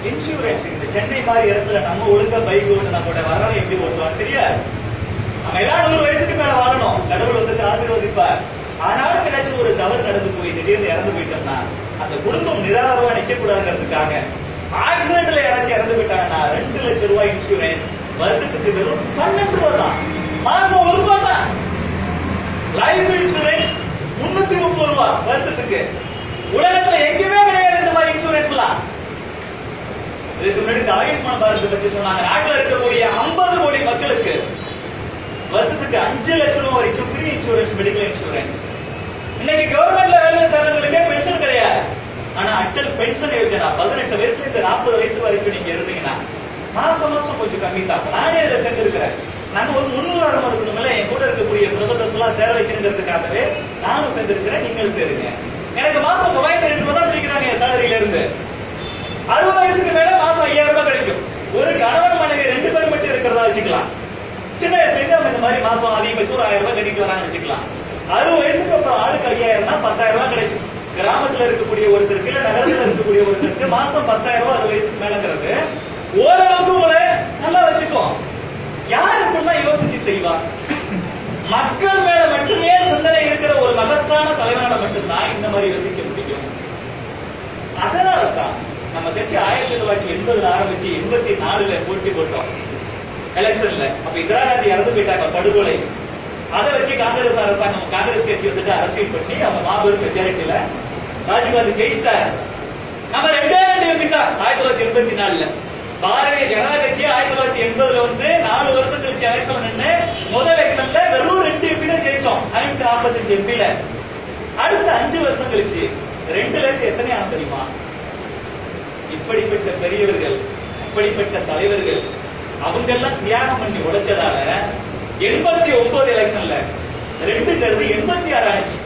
இன்சூரன்ஸ் இந்த சென்னை மாதிரி இடத்துல நம்ம ஒழுங்கா பைக் ஓட்டு நம்மளோட வரவை எப்படி ஓட்டுவான்னு தெரியாது. நம்ம எல்லாம் 100 வயசுக்கு மேல வாழணும், கடவுள் வந்துட்டு ஆசீர்வதிப்பார். ஆனாலும் ஏதாச்சும் ஒரு தவறு நடந்து போய் திடீர்னு இறந்து போயிட்டோம்னா அந்த குடும்பம் நிராதரவா நிக்க கூடாதுங்கிறதுக்காக ஆக்சிடென்ட்ல யாராச்சும் இறந்து போயிட்டாங்கன்னா 2 லட்சம் ரூபாய் இன்சூரன்ஸ் வருஷத்துக்கு வெறும் 12 ரூபாய் தான், மாசம் 1 ரூபாய் தான். லைஃப் இன்சூரன்ஸ் 330 ரூபாய் வருஷத்துக்கு. உலகத்துல எங்கேயுமே கிடையாது இந்த மாதிரி இன்சூரன்ஸ் எல்லாம். இதுக்கு முன்னாடி இந்த ஆயுஷ்மான் பாரத் பத்தி சொன்னாங்க. நாட்டில் இருக்கக்கூடிய 50 கோடி மக்களுக்கு வருஷத்துக்கு 5 லட்சம் ரூபாய் வரைக்கும் ஃப்ரீ இன்சூரன்ஸ், மெடிக்கல் இன்சூரன்ஸ். இன்னைக்கு கவர்மெண்ட்ல வேலை செய்யறவங்களுக்கே பென்ஷன் கிடையாது. ஆனா அட்டல் பென்ஷன் யோஜனா 18 வயசுல இருந்து 40 வயசு வரைக்கும் நீங்க இருந்தீங்கன்னா மாசம் மாசம் கொஞ்சம் கம்மி தான். நானே இதை சேர்ந்திருக்கிறேன். நாங்க ஒரு 300 இருக்கணும்ல, என் கூட இருக்கக்கூடிய பிரபலத்தை எல்லாம் சேர வைக்கணுங்கிறதுக்காகவே நானும் சேர்ந்திருக்கிறேன், நீங்களும் சேருங்க. எனக்கு மாசம் 902 ரூபாய் தான் பிடிக்கிறாங்க என் சேலரியில இருந்து. 60 வயசுக்கு மேல மாசம் 5,000 ரூபாய் கிடைக்கும். ஒரு கணவன் மனைவி 2 பேர் மட்டும் இருக்கிறதா வச்சுக்கலாம். சின்ன வயசுல இருந்து இந்த மாதிரி மாசம் அதிகபட்சம் ஒரு 1000 ரூபாய் கட்டிட்டு வரான்னு வச்சுக்கலாம். 60 வயசுக்கு அப்புறம் ஆளுக்கு 5,000 தான் 10,000 ரூபாய் கிடைக்கும். கிராமத்துல இருக்கக்கூடிய ஒருத்தருக்கு இல்ல நகரத்துல இருக்கக்கூடிய ஒருத்தருக்கு மாசம் 10,000 ரூபாய் 60 வயசுக்கு மேலங்கிறது ஓரளவுக்கு உங்களை நல்லா வச்சுக்கோ. யாருக்குன்னா யோசிச்சு செய்வா? மக்கள் மேல மட்டுமே சிந்தனை இருக்கிற ஒரு மகத்தான தலைவனால மட்டும்தான் இந்த மாதிரி யோசிக்க முடியும். அதனாலதான் நம்ம கட்சி 1980 ஆரம்பிச்சு 84ல போட்டி போட்டோம் எலெக்ஷன்ல. அப்ப இந்திரா காந்தி இறந்து போயிட்டாங்க, படுகொலை. அதை வச்சு காங்கிரஸ் அரசாங்கம், காங்கிரஸ் கட்சி வந்துட்டு அரசியல் பண்ணி அவங்க மாபெரும் மெஜாரிட்டியில ராஜீவ் காந்தி ஜெயிச்சிட்டாரு. நம்ம 2 எம்பி தான் 1984ல. பாரதிய ஜனதா கட்சி 1980 வந்து 4 வருஷம் கழிச்சு எலெக்ஷன் நின்று முதல் எலெக்ஷன்ல வெறும் 2 MP தான் ஜெயிச்சோம். 545 MP-ல. அடுத்த 5 வருஷம் கழிச்சு 2ல இருந்து எத்தனை ஆன தெரியுமா? இப்படிப்பட்ட பெரியவர்கள், இப்படிப்பட்ட தலைவர்கள் அவங்க எல்லாம் தியாகம் பண்ணி உழைச்சதால 89 எலெக்ஷன்ல 2ங்கிறது 86 ஆனிச்சு.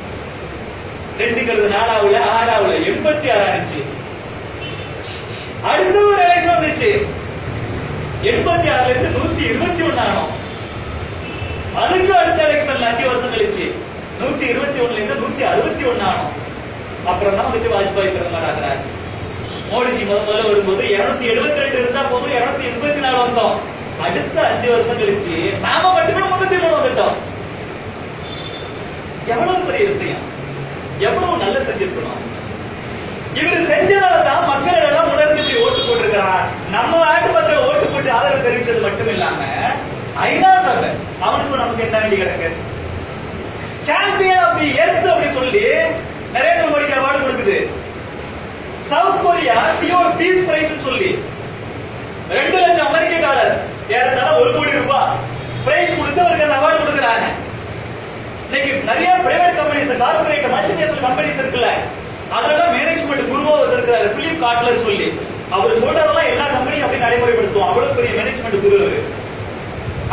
2ங்கிறது 4ஆவுல 6ஆவுல 86 ஆனிச்சு. அடுத்த ஒரு எலெக்ஷன் வந்துச்சு. 86ல இருந்து 121 ஆனோம். அதுக்கு அடுத்த எலெக்ஷன்ல 5 வருஷம் கழிச்சு 121ல இருந்து 161 ஆனோம். அப்புறம் தான் வந்துட்டு வாஜ்பாய் பிரதமர் ஆகிறார். மோடிஜி முதல்ல வரும்போது 272 இருந்தா போதும் 284 வந்தோம். அடுத்த 5 வருஷம் கழிச்சு நாம மட்டுமே 303 வந்துட்டோம். எவ்வளவு பெரிய விஷயம், எவ்வளவு நல்ல செஞ்சிருக்கணும். இவர் செஞ்சதாலதான் மக்கள் எல்லாம் உணர்ந்து இப்படி ஓட்டு போட்டிருக்கிறார். நம்ம நாட்டு மக்கள் ஓட்டு போட்டு ஆதரவு தெரிவிச்சது மட்டும் இல்லாம ஐநா சபை அவனுக்கு நமக்கு என்ன வேண்டி கிடக்கு? சாம்பியன் ஆஃப் தி எர்த் அப்படி சொல்லி நரேந்திர மோடிக்கு அவார்டு கொடுக்குது. South Korea Seoul piece price சொல்லி 2 லட்சம் அமெரிக்க டாலர், ஏறத்தாழ 1 கோடி ரூபாய் பிரைஸ் கொடுத்து அவருக்கு அந்த அவார்டு கொடுக்குறாங்க. இன்னைக்கு நிறைய private companies, corporate multinational companies இருக்குல்ல, அதெல்லாம் மேனேஜ்மெண்ட் குருவா இருக்கிறாரு பிலிப் காட்லர் சொல்லி. அவர் சொல்றதெல்லாம் எல்லா கம்பெனியும் அப்படி நடைமுறைப்படுத்துவோம். அவ்வளவு பெரிய மேனேஜ்மெண்ட் குரு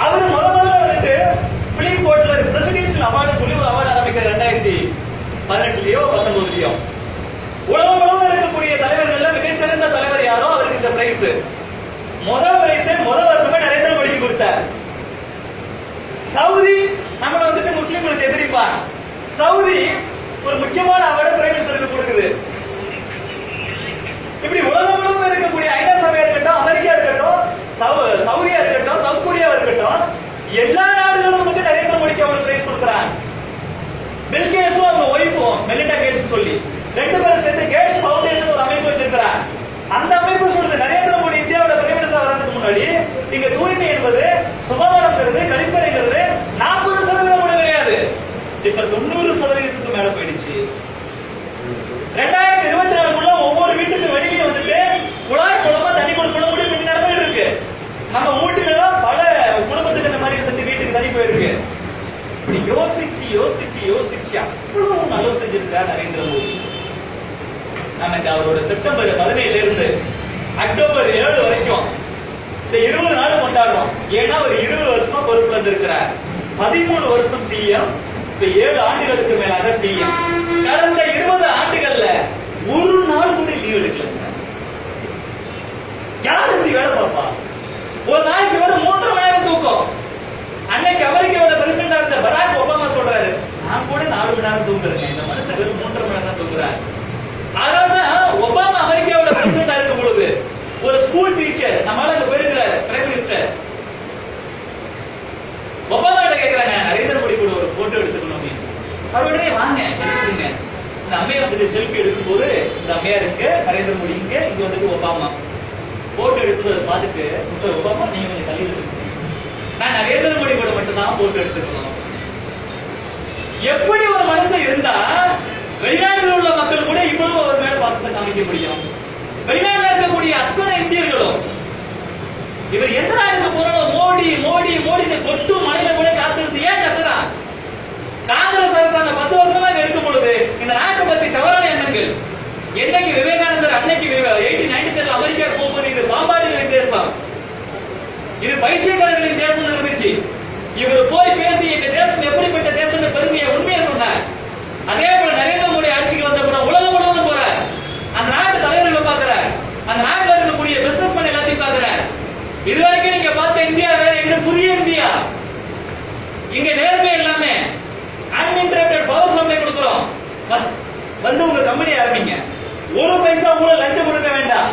அவரு. முதல்ல வந்துட்டு பிலிப் காட்லர் பிரசிடென்ஷியல் அவார்டு சொல்லி ஒரு அவார்டு ஆரம்பிக்கிறார் 2018லயோ 19லயோ. உலகம் முழுவதும் இருக்கக்கூடிய தலைவர்கள் மிகச்சிறந்த தலைவர் யாரோ அவருக்கு இந்த பிரைஸ். முதல் வருஷமே நரேந்திர மோடிக்கு கொடுத்தார். சவுதி நம்மள வந்துட்டு முஸ்லிம்களுக்கு எதிரிப்பா. சவுதி ஒரு முக்கியமான அவார்டு பிரைம் மினிஸ்டருக்கு கொடுக்குது. இப்படி உலகம் முழுவதும் இருக்கக்கூடிய ஐநா சபையா இருக்கட்டும், அமெரிக்கா இருக்கட்டும், சவுதியா இருக்கட்டும், சவுத் கொரியாவா இருக்கட்டும், எல்லா நாடுகளும் வந்து நரேந்திர மோடிக்கு அவங்க பிரைஸ் கொடுக்குறாங்க. பில் கேட்ஸும் அவங்க ஒய்ஃபும் மெலிண்டா கேட்ஸ் சொல்லி 2 பேரும் சேர்ந்து கேட்ஸ் ஃபவுண்டேஷன் ஒரு அமைப்பு வச்சிருக்கிறாங்க. அந்த அமைப்பு சொல்றது நரேந்திர மோடி இந்தியாவோட பிரைம் மினிஸ்டர் வரதுக்கு முன்னாடி இங்க தூய்மை என்பது, சுகாதாரம்ங்கிறது, கழிப்பறைங்கிறது 40% கூட கிடையாது. இப்ப 90% மேல போயிடுச்சு. 2024 ஒவ்வொரு வீட்டுக்கு வெளியே வந்துட்டு குழாய் மூலமா தண்ணி கொடுக்கணும் முடிவு பண்ணி நடந்துட்டு இருக்கு. நம்ம வீட்டுல பல குடும்பத்துக்கு இந்த மாதிரி வந்துட்டு வீட்டுக்கு தண்ணி போயிருக்கு. இப்படி யோசிச்சு அவ்வளவு நல்லது செஞ்சிருக்கார் நரேந்திர மோடி. நமக்கு அவரோட செப்டம்பர் 17 இருந்து அக்டோபர் 7 வரைக்கும் இந்த 20 நாள் கொண்டாடுறோம். ஏன்னா அவர் 20 வருஷமா பொறுப்புல இருந்திருக்கிறார். 13 வருஷம் சிஎம், 7 ஆண்டுகளுக்கு மேலாக பிஎம். கடந்த 20 ஆண்டுகள்ல ஒரு நாள் கூட லீவ் எடுக்கல. யார் இப்படி வேலை பார்ப்பா? ஒரு நாளைக்கு வரும் 3.5 மணி நேரம் தூக்கம். அன்னைக்கு அமெரிக்காவோட பிரசிடண்டா இருந்த பராக் ஒபாமா சொல்றாரு, நான் கூட 4 மணி நேரம் தூங்குறேன், இந்த மனுஷன் வெறும் 3.5 மணி நேரம் தூங்குறாரு. அதனாலதான் ஒபாமா அமெரிக்காவோட பிரசிடண்டா இருக்கும் பொழுது ஒரு ஸ்கூல் டீச்சர் நம்மளால அங்க போயிருக்கிறார் பிரைம் மினிஸ்டர். ஒபாமா கிட்ட கேட்கிறாங்க, நரேந்திர மோடி கூட ஒரு போட்டோ எடுத்துக்கணும். அவர் உடனே வாங்க எடுத்துங்க. இந்த அம்மையை வந்துட்டு செல்ஃபி எடுக்கும் போது இந்த அம்மையா இருக்கு, நரேந்திர மோடி இங்க வந்துட்டு ஒபாமா போட்டோ எடுத்து பார்த்துட்டு, மிஸ்டர் ஒபாமா நீங்க கொஞ்சம் தள்ளி எடுத்துக்கணும், நான் நரேந்திர மோடி கூட மட்டும்தான் போட்டோ எடுத்துக்கணும். எப்படி ஒரு மனுஷன் இருந்தா வெளிநாட்டில் உள்ள மக்கள் கூட இவ்வளவு அவர் மேல பாசத்தை காமிக்க முடியும்? வெளிநாட்டில் இருக்கக்கூடிய அத்தனை இந்தியர்களும் இவர் எந்த நாட்டுக்கு போனாலும் மோடி மோடி மோடி தொட்டு மலையில கூட காத்திருந்து ஏன் கத்துறான்? காங்கிரஸ் அரசாங்கம் 10 வருஷமா இருக்கும் பொழுது இந்த நாட்டை பத்தி தவறான எண்ணங்கள். என்னைக்கு விவேகானந்தர் அன்னைக்கு 1893 அமெரிக்கா போகும்போது இது பாம்பாடிகளின் தேசம், இது பைத்தியக்காரர்களின் தேசம் இருந்துச்சு. இவர் போய் பேசி இந்த தேசம் எப்படிப்பட்ட தேசம் பெருமையை உண்மையை சொன்னார். அதே போல நரேந்திர மோடி ஆட்சிக்கு வந்த பிறகு உலகம் முழுவதும் போறார். அந்த நாட்டு தலைவர்களை பார்க்கிறார், அந்த நாட்டில் இருக்கக்கூடிய பிசினஸ் மேன் எல்லாத்தையும் பார்க்கிறார். இதுவரைக்கும் நீங்க பார்த்த இந்தியா வேற, இது புதிய இந்தியா. இங்க நேர்மை எல்லாமே அன்இன்டரப்டட் பவர் சப்ளை கொடுக்கிறோம். வந்து உங்க கம்பெனி ஆரம்பிங்க, 1 பைசா கூட லஞ்சம் கொடுக்க வேண்டாம்.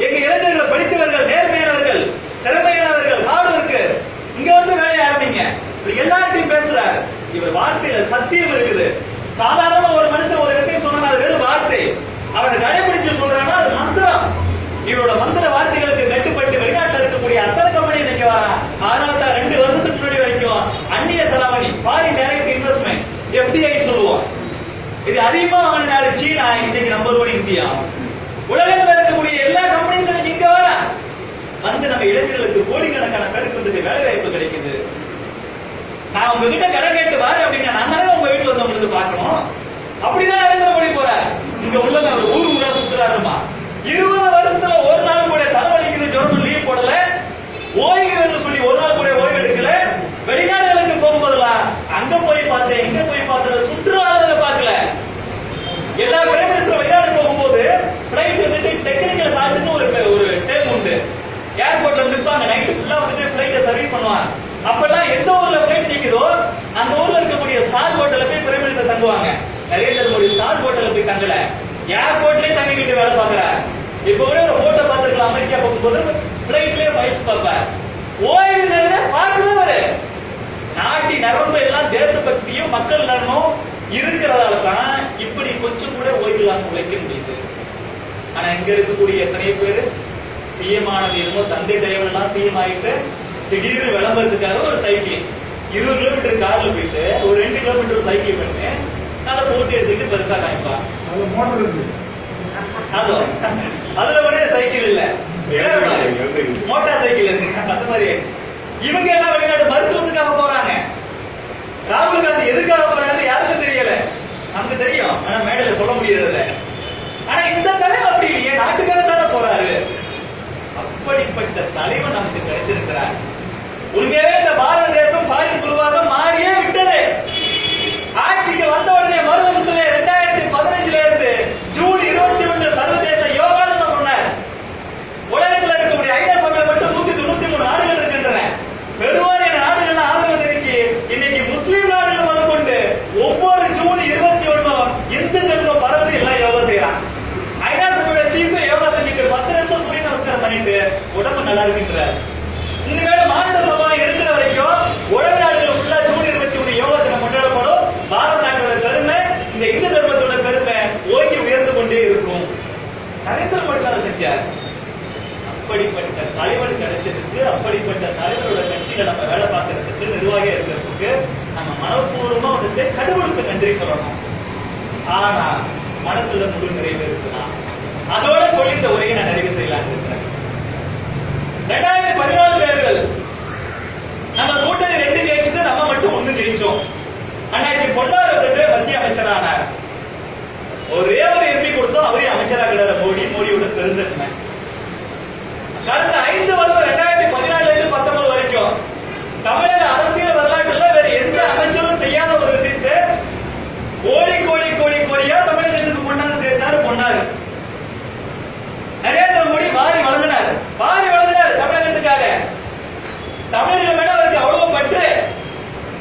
எங்க இளைஞர்கள் படித்தவர்கள், நேர்மையானவர்கள், திறமையானவர்கள், ஹார்ட் ஒர்க்கர்ஸ், இங்க வந்து வேலையை ஆரம்பிங்க. எல்லார்ட்டையும் பேசுறாரு. இவர் வார்த்தையில சத்தியம் இருக்குது. சாதாரணமா ஒரு மனுஷன் ஒரு விஷயம் சொன்னா அது வெறும் வார்த்தை, அவனை கடைபிடிச்சு சொல்றான்னா அது மந்திரம். இவரோட மந்திர வார்த்தைகளுக்கு கட்டுப்பட்டு வெளிநாட்டில் இருக்கக்கூடிய அத்தனை கம்பெனி இன்னைக்கு வரான். அதனால தான் 2 வருஷத்துக்கு முன்னாடி வரைக்கும் அந்நிய செலாவணி, ஃபாரின் டைரக்ட் இன்வெஸ்ட்மெண்ட், FDI சொல்லுவோம், இது அதிகமான நாடு சீனா, இன்னைக்கு நம்பர் 1 இந்தியா. உலகத்தில் இருக்கக்கூடிய எல்லா கம்பெனிஸும் இங்க வர வேலை வாய்ப்பு கிடைக்குது. நான் உங்ககிட்ட கடன் கேட்டு வாரு அப்படின்னா நான் தானே உங்க வீட்டுல வந்து உங்களுக்கு பார்க்கணும். அப்படிதான் நரேந்திர மோடி போறார். இங்க உள்ள ஒரு ஊரா சுத்துறாருமா. 20 வருஷத்துல ஒரு நாள் கூட தலைவலிக்குது ஜுரம் லீவ் போடல, ஓய்வு சொல்லி ஒரு நாள் கூட ஓய்வு எடுக்கல. வெளிநாடுகளுக்கு போகும்போதெல்லாம் அங்க போய் பார்த்தேன் இங்க போய் பார்த்தேன், சுற்றுலாளர்களை பார்க்கல. எல்லா பிரைம் மினிஸ்டர் வெளிநாடு போகும்போது பிளைட் வந்துட்டு டெக்னிக்கல் சார்ஜ்னு ஒரு டேம் உண்டு. ஏர்போர்ட்ல நிற்பாங்க, நைட்டு ஃபுல்லா வந்துட்டு பிளைட்டை சர்வீஸ் பண்ணுவாங்க. அப்பெல்லாம் எந்த ஊர்ல பிளைட் நிக்குதோ அந்த ஊர்ல இருக்கக்கூடிய ஸ்டார் ஹோட்டல்ல போய் பிரைம் மினிஸ்டர் தங்குவாங்க. நரேந்திர மோடி ஸ்டார் ஹோட்டல்ல போய் தங்கல, ஏர்போர்ட்லயே தங்கிக்கிட்டு வேலை பார்க்கறாரு. இப்போ கூட ஒரு போட்டோ பார்த்துக்கலாம், அமெரிக்கா போகும்போது பிளைட்லயே ஃபைல்ஸ் பார்ப்பார். ஓய்வுங்கிறத பார்க்கவே நாட்டி நரம்பு எல்லாம் தேசபக்தியும் மக்கள் நலனும் இருக்கிறதால தான் இப்படி கொஞ்சம் கூட ஓய்வு இல்லாம உழைக்க முடியுது. ஆனா இங்க இருக்கக்கூடிய எத்தனையோ பேரு சிஎம் ஆனது என்னமோ தந்தை தயவுலாம் சிஎம் ஆயிட்டு திடீர்னு விளம்பரத்துக்காக ஒரு சைக்கிள் 20 கிலோமீட்டர் கார்ல போயிட்டு ஒரு 2 கிலோமீட்டர் சைக்கிள் பண்ணி அதை போட்டு எடுத்துட்டு பெருசா காமிப்பான். அதுல ஒரே சைக்கிள் இல்ல, மோட்டார் சைக்கிள் இருக்கு. அந்த மாதிரி இவங்க எல்லாம் வெளிநாடு மருத்துவத்துக்காக போறாங்க. ராகுல் காந்தி எதுக்காக போறாரு யாருக்கும் தெரியல, நமக்கு தெரியும், ஆனா மேடையில சொல்ல முடியறதில்ல. ஆனா இந்த தலைவர் அப்படி இல்லையே, நாட்டுக்காக தானே போறாரு. அப்படிப்பட்ட தலைவர் நமக்கு கிடைச்சிருக்கிறார். உண்மையாவே இந்த பாரத தேசம் பாலின் குருவாக மாறியே விட்டது. ஆட்சிக்கு வந்த உடனே மறுவருஷத்துல 2015 இருந்து ஜூன் 21 சர்வதேச யோகா சொன்னார். உலகத்தில் இருக்கக்கூடிய ஐநா சபையில மட்டும் 193 நாடுகள் இருக்கின்றன. பெருவாரியான நாடுகள் ஆதரவு தெரிவிச்சு இன்னைக்கு முஸ்லீம் நாடுகள் முதற்கொண்டு ஒவ்வொரு ஜூன் 21 இந்து தர்மம் பரவதி எல்லாம் யோகா செய்யறாங்க. ஐநா சபையோட சீஃப் யோகா செஞ்சுட்டு 10 நிமிஷம் சூரிய நமஸ்காரம் பண்ணிட்டு உடம்பு நல்லா இருக்கின்றார். இனிமேல மாநில சபா இருக்கிற வரைக்கும் உலக நாடுகள் ஃபுல்லா ஜூன் 21 யோகா தினம் கொண்டாடப்படும். பாரத நாட்டோட பெருமை, இந்த இந்து தர்மத்தோட பெருமை ஓங்கி உயர்ந்து கொண்டே இருக்கும். நரேந்திர மோடி தான் செஞ்சார். அப்படிப்பட்ட தலைவர் கிடைச்சதுக்கு, அப்படிப்பட்ட தலைவரோட கட்சியில நம்ம வேலை பார்க்கறதுக்கு, நிர்வாகியா இருக்கிறதுக்கு நம்ம மனப்பூர்வமா வந்துட்டு கடவுளுக்கு நன்றி சொல்லணும். ஆனா மனசுல முழு நிறைவு இருக்கலாம். அதோட சொல்லி இந்த உரையை நான் நிறைவு செய்யலாம் இருக்கிறேன். 2014 தேர்தல் நம்ம கூட்டணி 2 ஜெயிச்சது, நம்ம மட்டும் 1 ஜெயிச்சோம். அண்ணாச்சி பொன்னார் வந்துட்டு மத்திய அமைச்சரானார். ஒரே ஒரு எம்பி கொடுத்தோம், அவரே அமைச்சராக மோடியோட பெருந்தன்மை. கடந்த 5 வருஷம் 2014 இருந்து 19 வரைக்கும் தமிழக அரசியல் வரலாற்றுல வேற எந்த அமைச்சரும் செய்யாத ஒரு விஷயத்தை கோடி கோடி கோடி கோடியா தமிழகத்துக்கு கொண்டாந்து சேர்த்தாரு பொன்னாரு. நரேந்திர மோடி வாரி வழங்கினார் தமிழகத்துக்காக. தமிழர்கள் மேல அவருக்கு அவ்வளவு பற்று.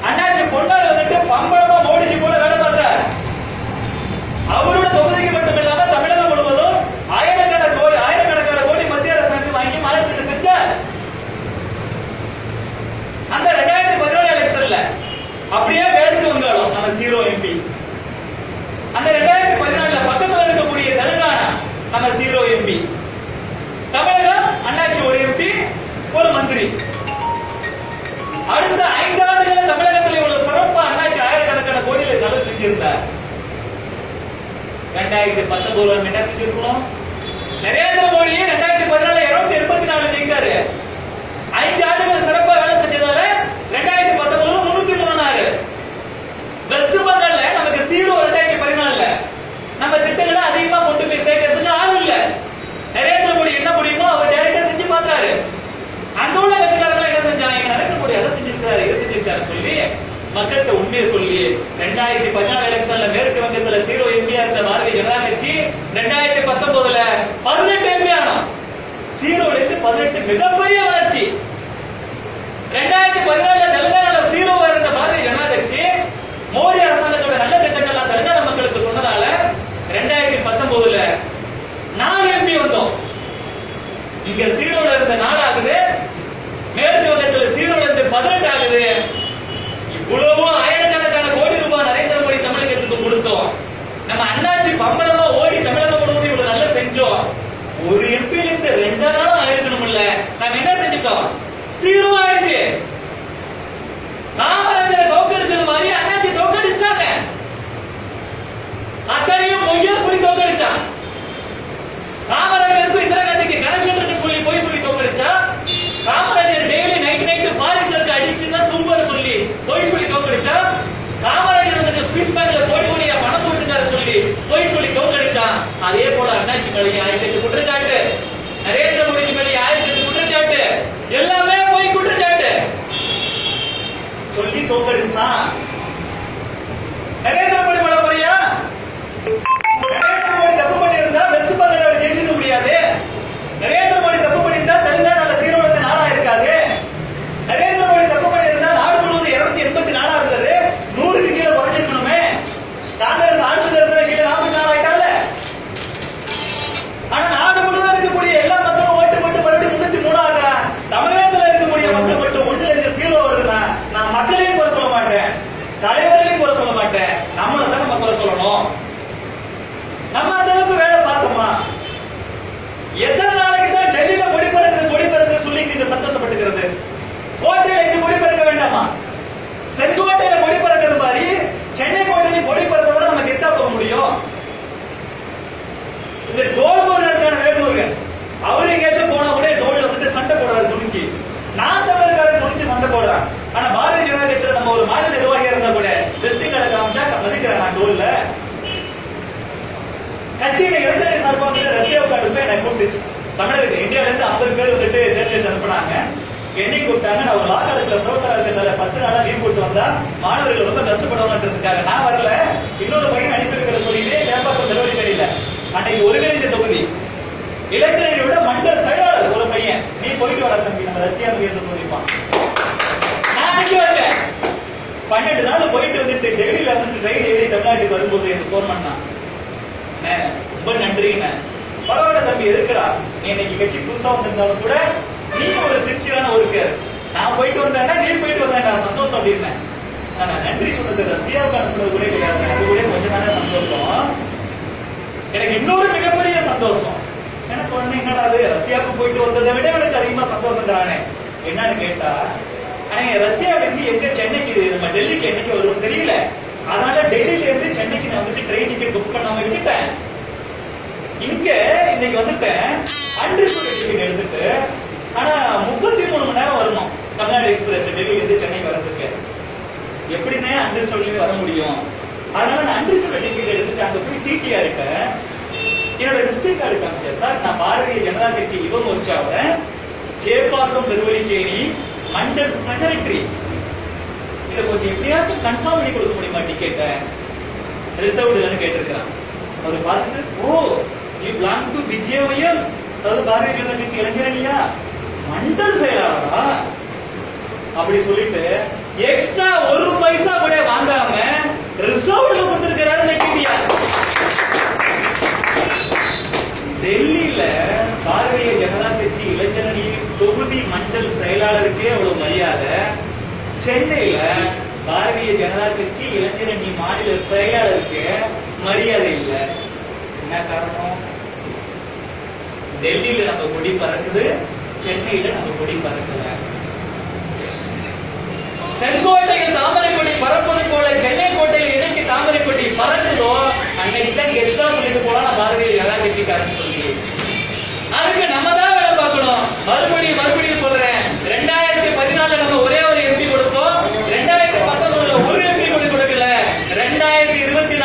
அண்ணாச்சி பொன்னார் வந்துட்டு பம்பளமா மோடிஜி போல வேலை பார்த்தார். அவரோட தொகுதிக்கு மட்டும் இல்லாம தமிழகம் முழுவதும் ஆயிரக்கணக்கான கோடி மத்திய அரசாங்கம் வாங்கி மாநிலத்துக்கு செஞ்சார். அந்த 2014 எலெக்ஷன்ல அப்படியே மேற்கு வங்காளம் நம்ம 0 எம்பி, அந்த 2014 பக்கத்துல இருக்கக்கூடிய தெலுங்கானா நம்ம 0 எம்பி, தமிழகம் அண்ணாச்சி ஒரு எம்பி ஒரு மந்திரி. அடுத்த 5 ஆண்டுகள் தமிழகத்தில் இவ்வளவு சிறப்பா அண்ணாச்சி ஆயிரக்கணக்கான கோடியில நல்லது செஞ்சிருந்தார். 2019 என்ன செஞ்சிருக்கணும்? நரேந்திர மோடி 2014 284 ஜெயிச்சாரு. 5 ஆண்டுகள் சிறப்பா வேலை செஞ்சதால 2019 303. வெஸ்ட் பெங்கால்ல நமக்கு 0 2014. நம்ம திட்டங்களை அதிகமா கொண்டு போய் சேர்க்கறதுக்கு ஆள் இல்ல. நரேந்திர மோடி என்ன முடியுமோ அவர் டைரக்டா செஞ்சு பார்த்தாரு. அங்க உள்ள கட்சிக்காரங்க என்ன செஞ்சாங்க? நரேந்திர மோடி அதை செஞ்சிருக்காரு இதை செஞ்சிருக்காரு சொல்லி மக்கள்கிட்ட உண்மையை சொல்லி 2014 எலெக்ஷன்ல மேற்கு வங்கத்துல 0 எம்பியா இருந்த பாரதிய ஜனதா கட்சி 2019 18 எம்பி ஆனோம். 0 இருந்து 18 மிகப்பெரிய வளர்ச்சி. 2014 தெலுங்கானால 0 இருந்த பாரதிய ஜனதா கட்சி மோடி அரசாங்கத்தோட நல்ல திட்டங்கள் தெலுங்கானா மக்களுக்கு சொன்னதால 2019 4 எம்பி வந்தோம். இங்க 0 இருந்த 4 ஆகுது, மேற்கு வங்கத்துல 0 இருந்து 18 ஆகுது. இவ்வளவு ஆயிரக்கணக்கான கோடி ரூபாய் நரேந்திர மோடி தமிழகத்துக்கு கொடுத்தோம். நம்ம அண்ணாச்சி பம்பரமா ஓடி தமிழகம் முழுவதும் இவ்வளவு நல்லா செஞ்சோம். ஒரு எம்பியில இருந்து 2 நாளும் ஆயிருக்கணும் இல்ல, நம்ம என்ன செஞ்சுட்டோம்? 0 ஆயிடுச்சு. காமராஜரை தோக்கடிச்சது மாதிரி அண்ணாச்சி தோக்கடிச்சாங்க. அத்தனையும் பொய்யா சொல்லி தோக்கடிச்சான். காமராஜருக்கு இந்திரா காந்திக்கு கனெக்ஷன் சொல்லி போய் சொல்லி தோக்கடிச்சா. காமராஜர் டெய்லி நைட் ஃபாரின் அதே போல அண்ணாச்சி மேலேயும் 1008 குற்றச்சாட்டு, நரேந்திர மோடி மேலேயும் 1008 குற்றச்சாட்டு, எல்லாமே போய் குற்றச்சாட்டு சொல்லி தோக்கடிச்சான். நரேந்திர மோடி மேல போறியா? நரேந்திர மோடி தப்பு பண்ணியிருந்தா வெஸ்ட் பெங்கால் ஜெயிச்சிருக்க முடியாது. நரேந்திர மோடி தப்பு பண்ணியிருந்தா தெலுங்கானால சீரோடத்து நாளா இருக்காது. நரேந்திர மோடி தப்பு பண்ணியிருந்தா நாடு முழுவதும் 284 இருந்தது, 100க்கு கீழே குறைஞ்சிருக்கணுமே. காங்கிரஸ் ஆட்சி இருக்கிற கீழே 44 ஆயிட்டால. ஆனா நாடு முழுவதும் இருக்கக்கூடிய எல்லா மக்களும் ஓட்டு போட்டு மறுபடியும் 33 ஆகிறான். தமிழகத்தில் இருக்கக்கூடிய மக்கள் மட்டும் 1-0 வருதுன்னா நான் மக்களையும் குறை சொல்ல மாட்டேன், தலைவர்களையும் குறை சொல்ல மாட்டேன், நம்மளை தான் நம்ம குறை சொல்லணும். நம்ம அந்த அளவுக்கு வேலை பார்த்தோமா? எத்தனை நாளைக்கு தான் டெல்லியில கொடி பறக்குது சொல்லி நீங்க சந்தோஷப்பட்டுக்கிறது? கோட்டையில இந்த கொடி பறக்க வேண்டாமா? செங்கோட்டையில கொடி பறக்கிறது மாதிரி சென்னை கோட்டையில கொடி பறக்கிறத நம்ம கெத்தா போக முடியும்? இந்த டோல் முருகனுக்கான வேல்முருகன் அவரு எங்கேயாச்சும் போனா கூட டோல்ல வந்துட்டு சண்டை போடுறாரு துணிக்கு. நான் தமிழர்காரன் துணிக்கு சண்டை போடுறான். ஆனா பாரதிய ஜனதா கட்சியில நம்ம ஒரு மாநில நிர்வாகியா இருந்தா கூட வெஸ்டிங் கடை காமிச்சா மதிக்கிறேன் நான் டோல்ல. கட்சியில இளைஞரணி சார்பாக ரஷ்யாவுக்கு அனுப்பி என்னை கூப்பிட்டு தமிழகத்துக்கு இந்தியாவில இருந்து 50 பேர் வந்துட்டு தேர்ந்தெடுத்து அனுப்புனாங்க. என்னை கூப்பிட்டாங்க. நான் ஒரு லா காலேஜ்ல ப்ரொஃபஸரா இருக்கிறதால 10 நாளா லீவ் போட்டு வந்தா மாணவர்கள் ரொம்ப கஷ்டப்படுவாங்கன்றதுக்காக நான் வரல. இன்னொரு பையன் அனுப்பியிருக்கிற சொல்லிட்டு சேப்பாக்கம் செலவழிக்கல. அன்னைக்கு ஒருங்கிணைந்த தொகுதி இளைஞரணியோட மண்டல செயலாளர் ஒரு பையன், நீ போயிட்டு வர தம்பி நம்ம ரஷ்யா இருந்து சொல்லிப்பான். நான் அனுப்பி வச்சேன். 12 நாள் போயிட்டு வந்துட்டு டெல்லியில வந்து ரைடு ஏறி தமிழ்நாட்டுக்கு வரும்போது எனக்கு போன் பண்ணான், ரொம்ப நன்றிங்க. பரவாயில்ல தம்பி, எதுக்குடா நீ இன்னைக்கு கட்சி புதுசா வந்திருந்தாலும் கூட நீங்க ஒரு சின்சியரான ஒர்க்கர், நான் போயிட்டு வந்தேன்னா நீ போயிட்டு வந்தேன்டா சந்தோஷம் அப்படின்னு. நான் நன்றி சொன்னது ரஷ்யாவுக்கு அனுப்புறது கூட கிடையாது, அது கூட கொஞ்சம் தானே சந்தோஷம். எனக்கு இன்னொரு மிகப்பெரிய சந்தோஷம், எனக்கு ஒண்ணு என்னடா அது ரஷ்யாவுக்கு போயிட்டு வந்ததை விட எனக்கு அதிகமா சந்தோஷம் தரானே என்னன்னு கேட்டா, ரஷ்யாவில இருந்து எங்க சென்னைக்கு நம்ம டெல்லிக்கு என்னைக்கு வருவோம் தெரியல, அதனால டெல்லியில இருந்து சென்னைக்கு நான் வந்துட்டு ட்ரெயின் டிக்கெட் புக் பண்ணாம விட்டுட்டேன். இங்க இன்னைக்கு வந்துட்டேன் அன்ரிசர்வ்டு டிக்கெட் எடுத்துட்டு. ஆனா 33 மணி நேரம் வரணும் தமிழ்நாடு எக்ஸ்பிரஸ் டெல்லியில இருந்து சென்னை வர்றதுக்கு. எப்படின்னே அன்ரிசர்வ்ட்லயே வர முடியும்? அதனால நான் அன்ரிசர்வ்டு டிக்கெட் எடுத்துட்டு அங்க போய் டிடிஆர் கிட்ட என்னோட விசிட்டிங் கார்டு காமிச்சேன். சார் நான் பாரதிய ஜனதா கட்சி யுவ மோர்ச்சாவை சேப்பாக்கம் திருவல்லிக்கேணி மண்டல் செக்ரட்டரி, இதை கொஞ்சம் எப்படியாச்சும் கன்ஃபார்ம் பண்ணி கொடுக்க முடியுமா டிக்கெட்டை, ரிசர்வ்டுன்னு கேட்டிருக்கிறான். அவர் பார்த்துட்டு, ஓ யூ பிலாங் டு பிஜேஒய்எம், அதாவது பாரதிய ஜனதா கட்சி இளைஞரணியா, மண்டல் செயலாளரா அப்படி சொல்லிட்டு எக்ஸ்ட்ரா 1 பைசா கூட வாங்காம ரிசர்வ்ல கொடுத்திருக்கிறாரு இந்த டிடிஆர். டெல்லியில பாரதிய ஜனதா கட்சி இளைஞரணி தொகுதி மண்டல் செயலாளருக்கே அவ்வளவு மரியாதை, சென்னையில பாரதிய ஜனதா கட்சி இளைஞரணி மாநில செயலாளருக்கு மரியாதை இல்லை. என்ன காரணம்? டெல்லியில நம்ம கொடி பறக்குது, சென்னையில நம்ம கொடி பறக்கல. செங்கோட்டையில் தாமரை கொடி பறப்பது போல சென்னை கோட்டையில் இணைக்கு தாமரை கொடி பறக்குதோ அன்னைக்கு தான் கெத்தா சொல்லிட்டு போலாம் நான் பாரதிய ஜனதா கட்சிக்காரன் சொல்லி. அதுக்கு நம்ம தான் வேலை பார்க்கணும். மறுபடியும் சொல்றேன், 2014 நம்ம ஒரே ஒரு எம்பி கொடுத்தோம், 2019 ஒரு எம்பி கொடுக்கல, 2024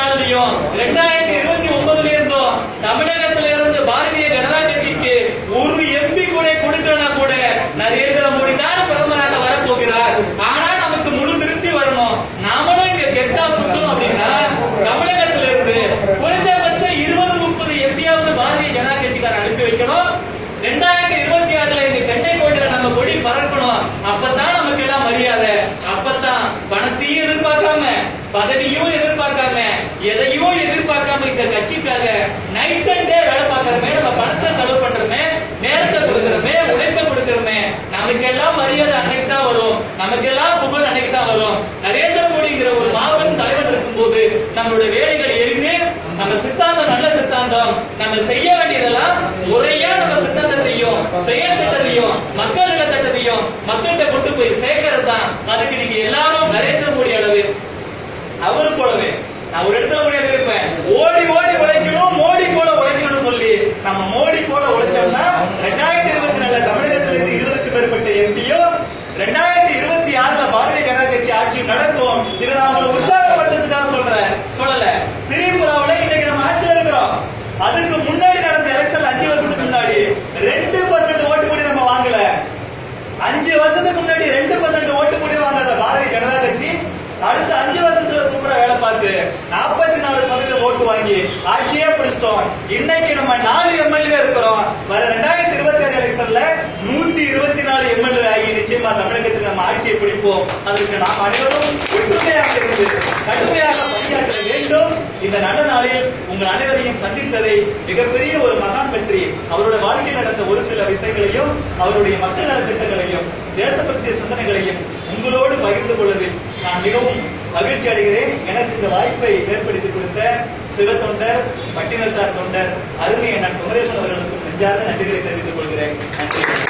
2029 இருந்தோம் தமிழகத்தில இருந்து பாரதிய ஜனதா கட்சிக்கு ஒரு எம்பி கூட கொடுக்கலனா கூட நரேந்திர மோடி தான் பிரதமராக வரப்போகிறார். ஆனா நமக்கு முழு திருப்தி வரணும், நாமளும் இங்க கெட்டா சுத்தணும் அப்படின்னா தமிழகத்தில இருந்து குறைந்தபட்சம் 20-30 எம்பியாவது பாரதிய ஜனதா கட்சிக்காரர் அனுப்பி வைக்கணும். 2026 இங்க சென்னை கோட்டையில நம்ம கொடி பறக்கணும். அப்பதான் நமக்கு எல்லாம் மரியாதை. அப்பதான் பணத்தையும் எதிர்பார்க்காம, பதவியும் எதிர்பார்க்காம, எதையும் எதிர்பார்க்காம இந்த கட்சிக்காக நைட் அண்ட் டே வேலை பார்க்கறமே, நம்ம பணத்தை செலவு பண்றோமே, நேரத்தை கொடுக்கறோமே, உழைப்பை கொடுக்கறோமே, நமக்கு எல்லாம் மரியாதை அன்னைக்கு தான் வரும், நமக்கு எல்லாம் புகழ் அன்னைக்கு தான் வரும். நரேந்திர மோடிங்கிற ஒரு மாபெரும் தலைவர் இருக்கும்போது நம்மளுடைய வேலைகள் எளிது, நம்ம சித்தாந்தம் நல்ல சித்தாந்தம், நம்ம செய்ய வேண்டியதெல்லாம் முறையா நம்ம சித்தாந்தத்தையும் செயல் திட்டத்தையும் மக்கள் நல திட்டத்தையும் மக்கள்கிட்ட கொண்டு போய் சேர்க்கிறது தான். அதுக்கு நீங்க எல்லாரும் நரேந்திர மோடி அளவு அவரு போலவே நான் ஒரு இடத்துல கூட இருப்பேன், ஓடி உழைக்கணும், மோடி போல உழைக்கணும்னு சொல்லி நம்ம மோடி போல உழைச்சோம்னா 2024 தமிழகத்திலிருந்து 20க்கு மேற்பட்ட எம்பியோ 2026 பாரதிய ஜனதா கட்சி ஆட்சி நடக்கும். இது நான் உற்சாகப்படுத்துறதுக்காக சொல்லல. திரிபுராவில் இன்னைக்கு நம்ம ஆட்சியில் இருக்கிறோம். அதுக்கு முடிச்சிட்டோம். இன்னைக்கு நம்ம 4 எம்எல்ஏ இருக்கிறோம். வர 2026 எலெக்ஷன்ல 124 எம்எல்ஏ ஆகி நிச்சயமா தமிழகத்தில் நம்ம ஆட்சியை பிடிப்போம். அதற்கு நாம் அனைவரும் ஒற்றுமையாக இருந்து கடுமையாக பணியாற்ற வேண்டும். இந்த நல்ல நாளில் உங்கள் அனைவரையும் சந்தித்ததை மிகப்பெரிய ஒரு மகான் பற்றி அவருடைய வாழ்க்கையில் நடந்த ஒரு சில விஷயங்களையும் அவருடைய மக்கள் நல திட்டங்களையும் தேசபக்திய சிந்தனைகளையும் உங்களோடு பகிர்ந்து கொள்வதில் நான் மிகவும் மகிழ்ச்சி அடைகிறேன். எனக்கு இந்த வாய்ப்பை ஏற்படுத்தி கொடுத்த சிவ தொண்டர், பட்டினத்தார் தொண்டர், அருமை அண்ணன் குமரேசன் அவர்களுக்கு நெஞ்சார்ந்த நன்றிகளை தெரிவித்துக் கொள்கிறேன். நன்றி.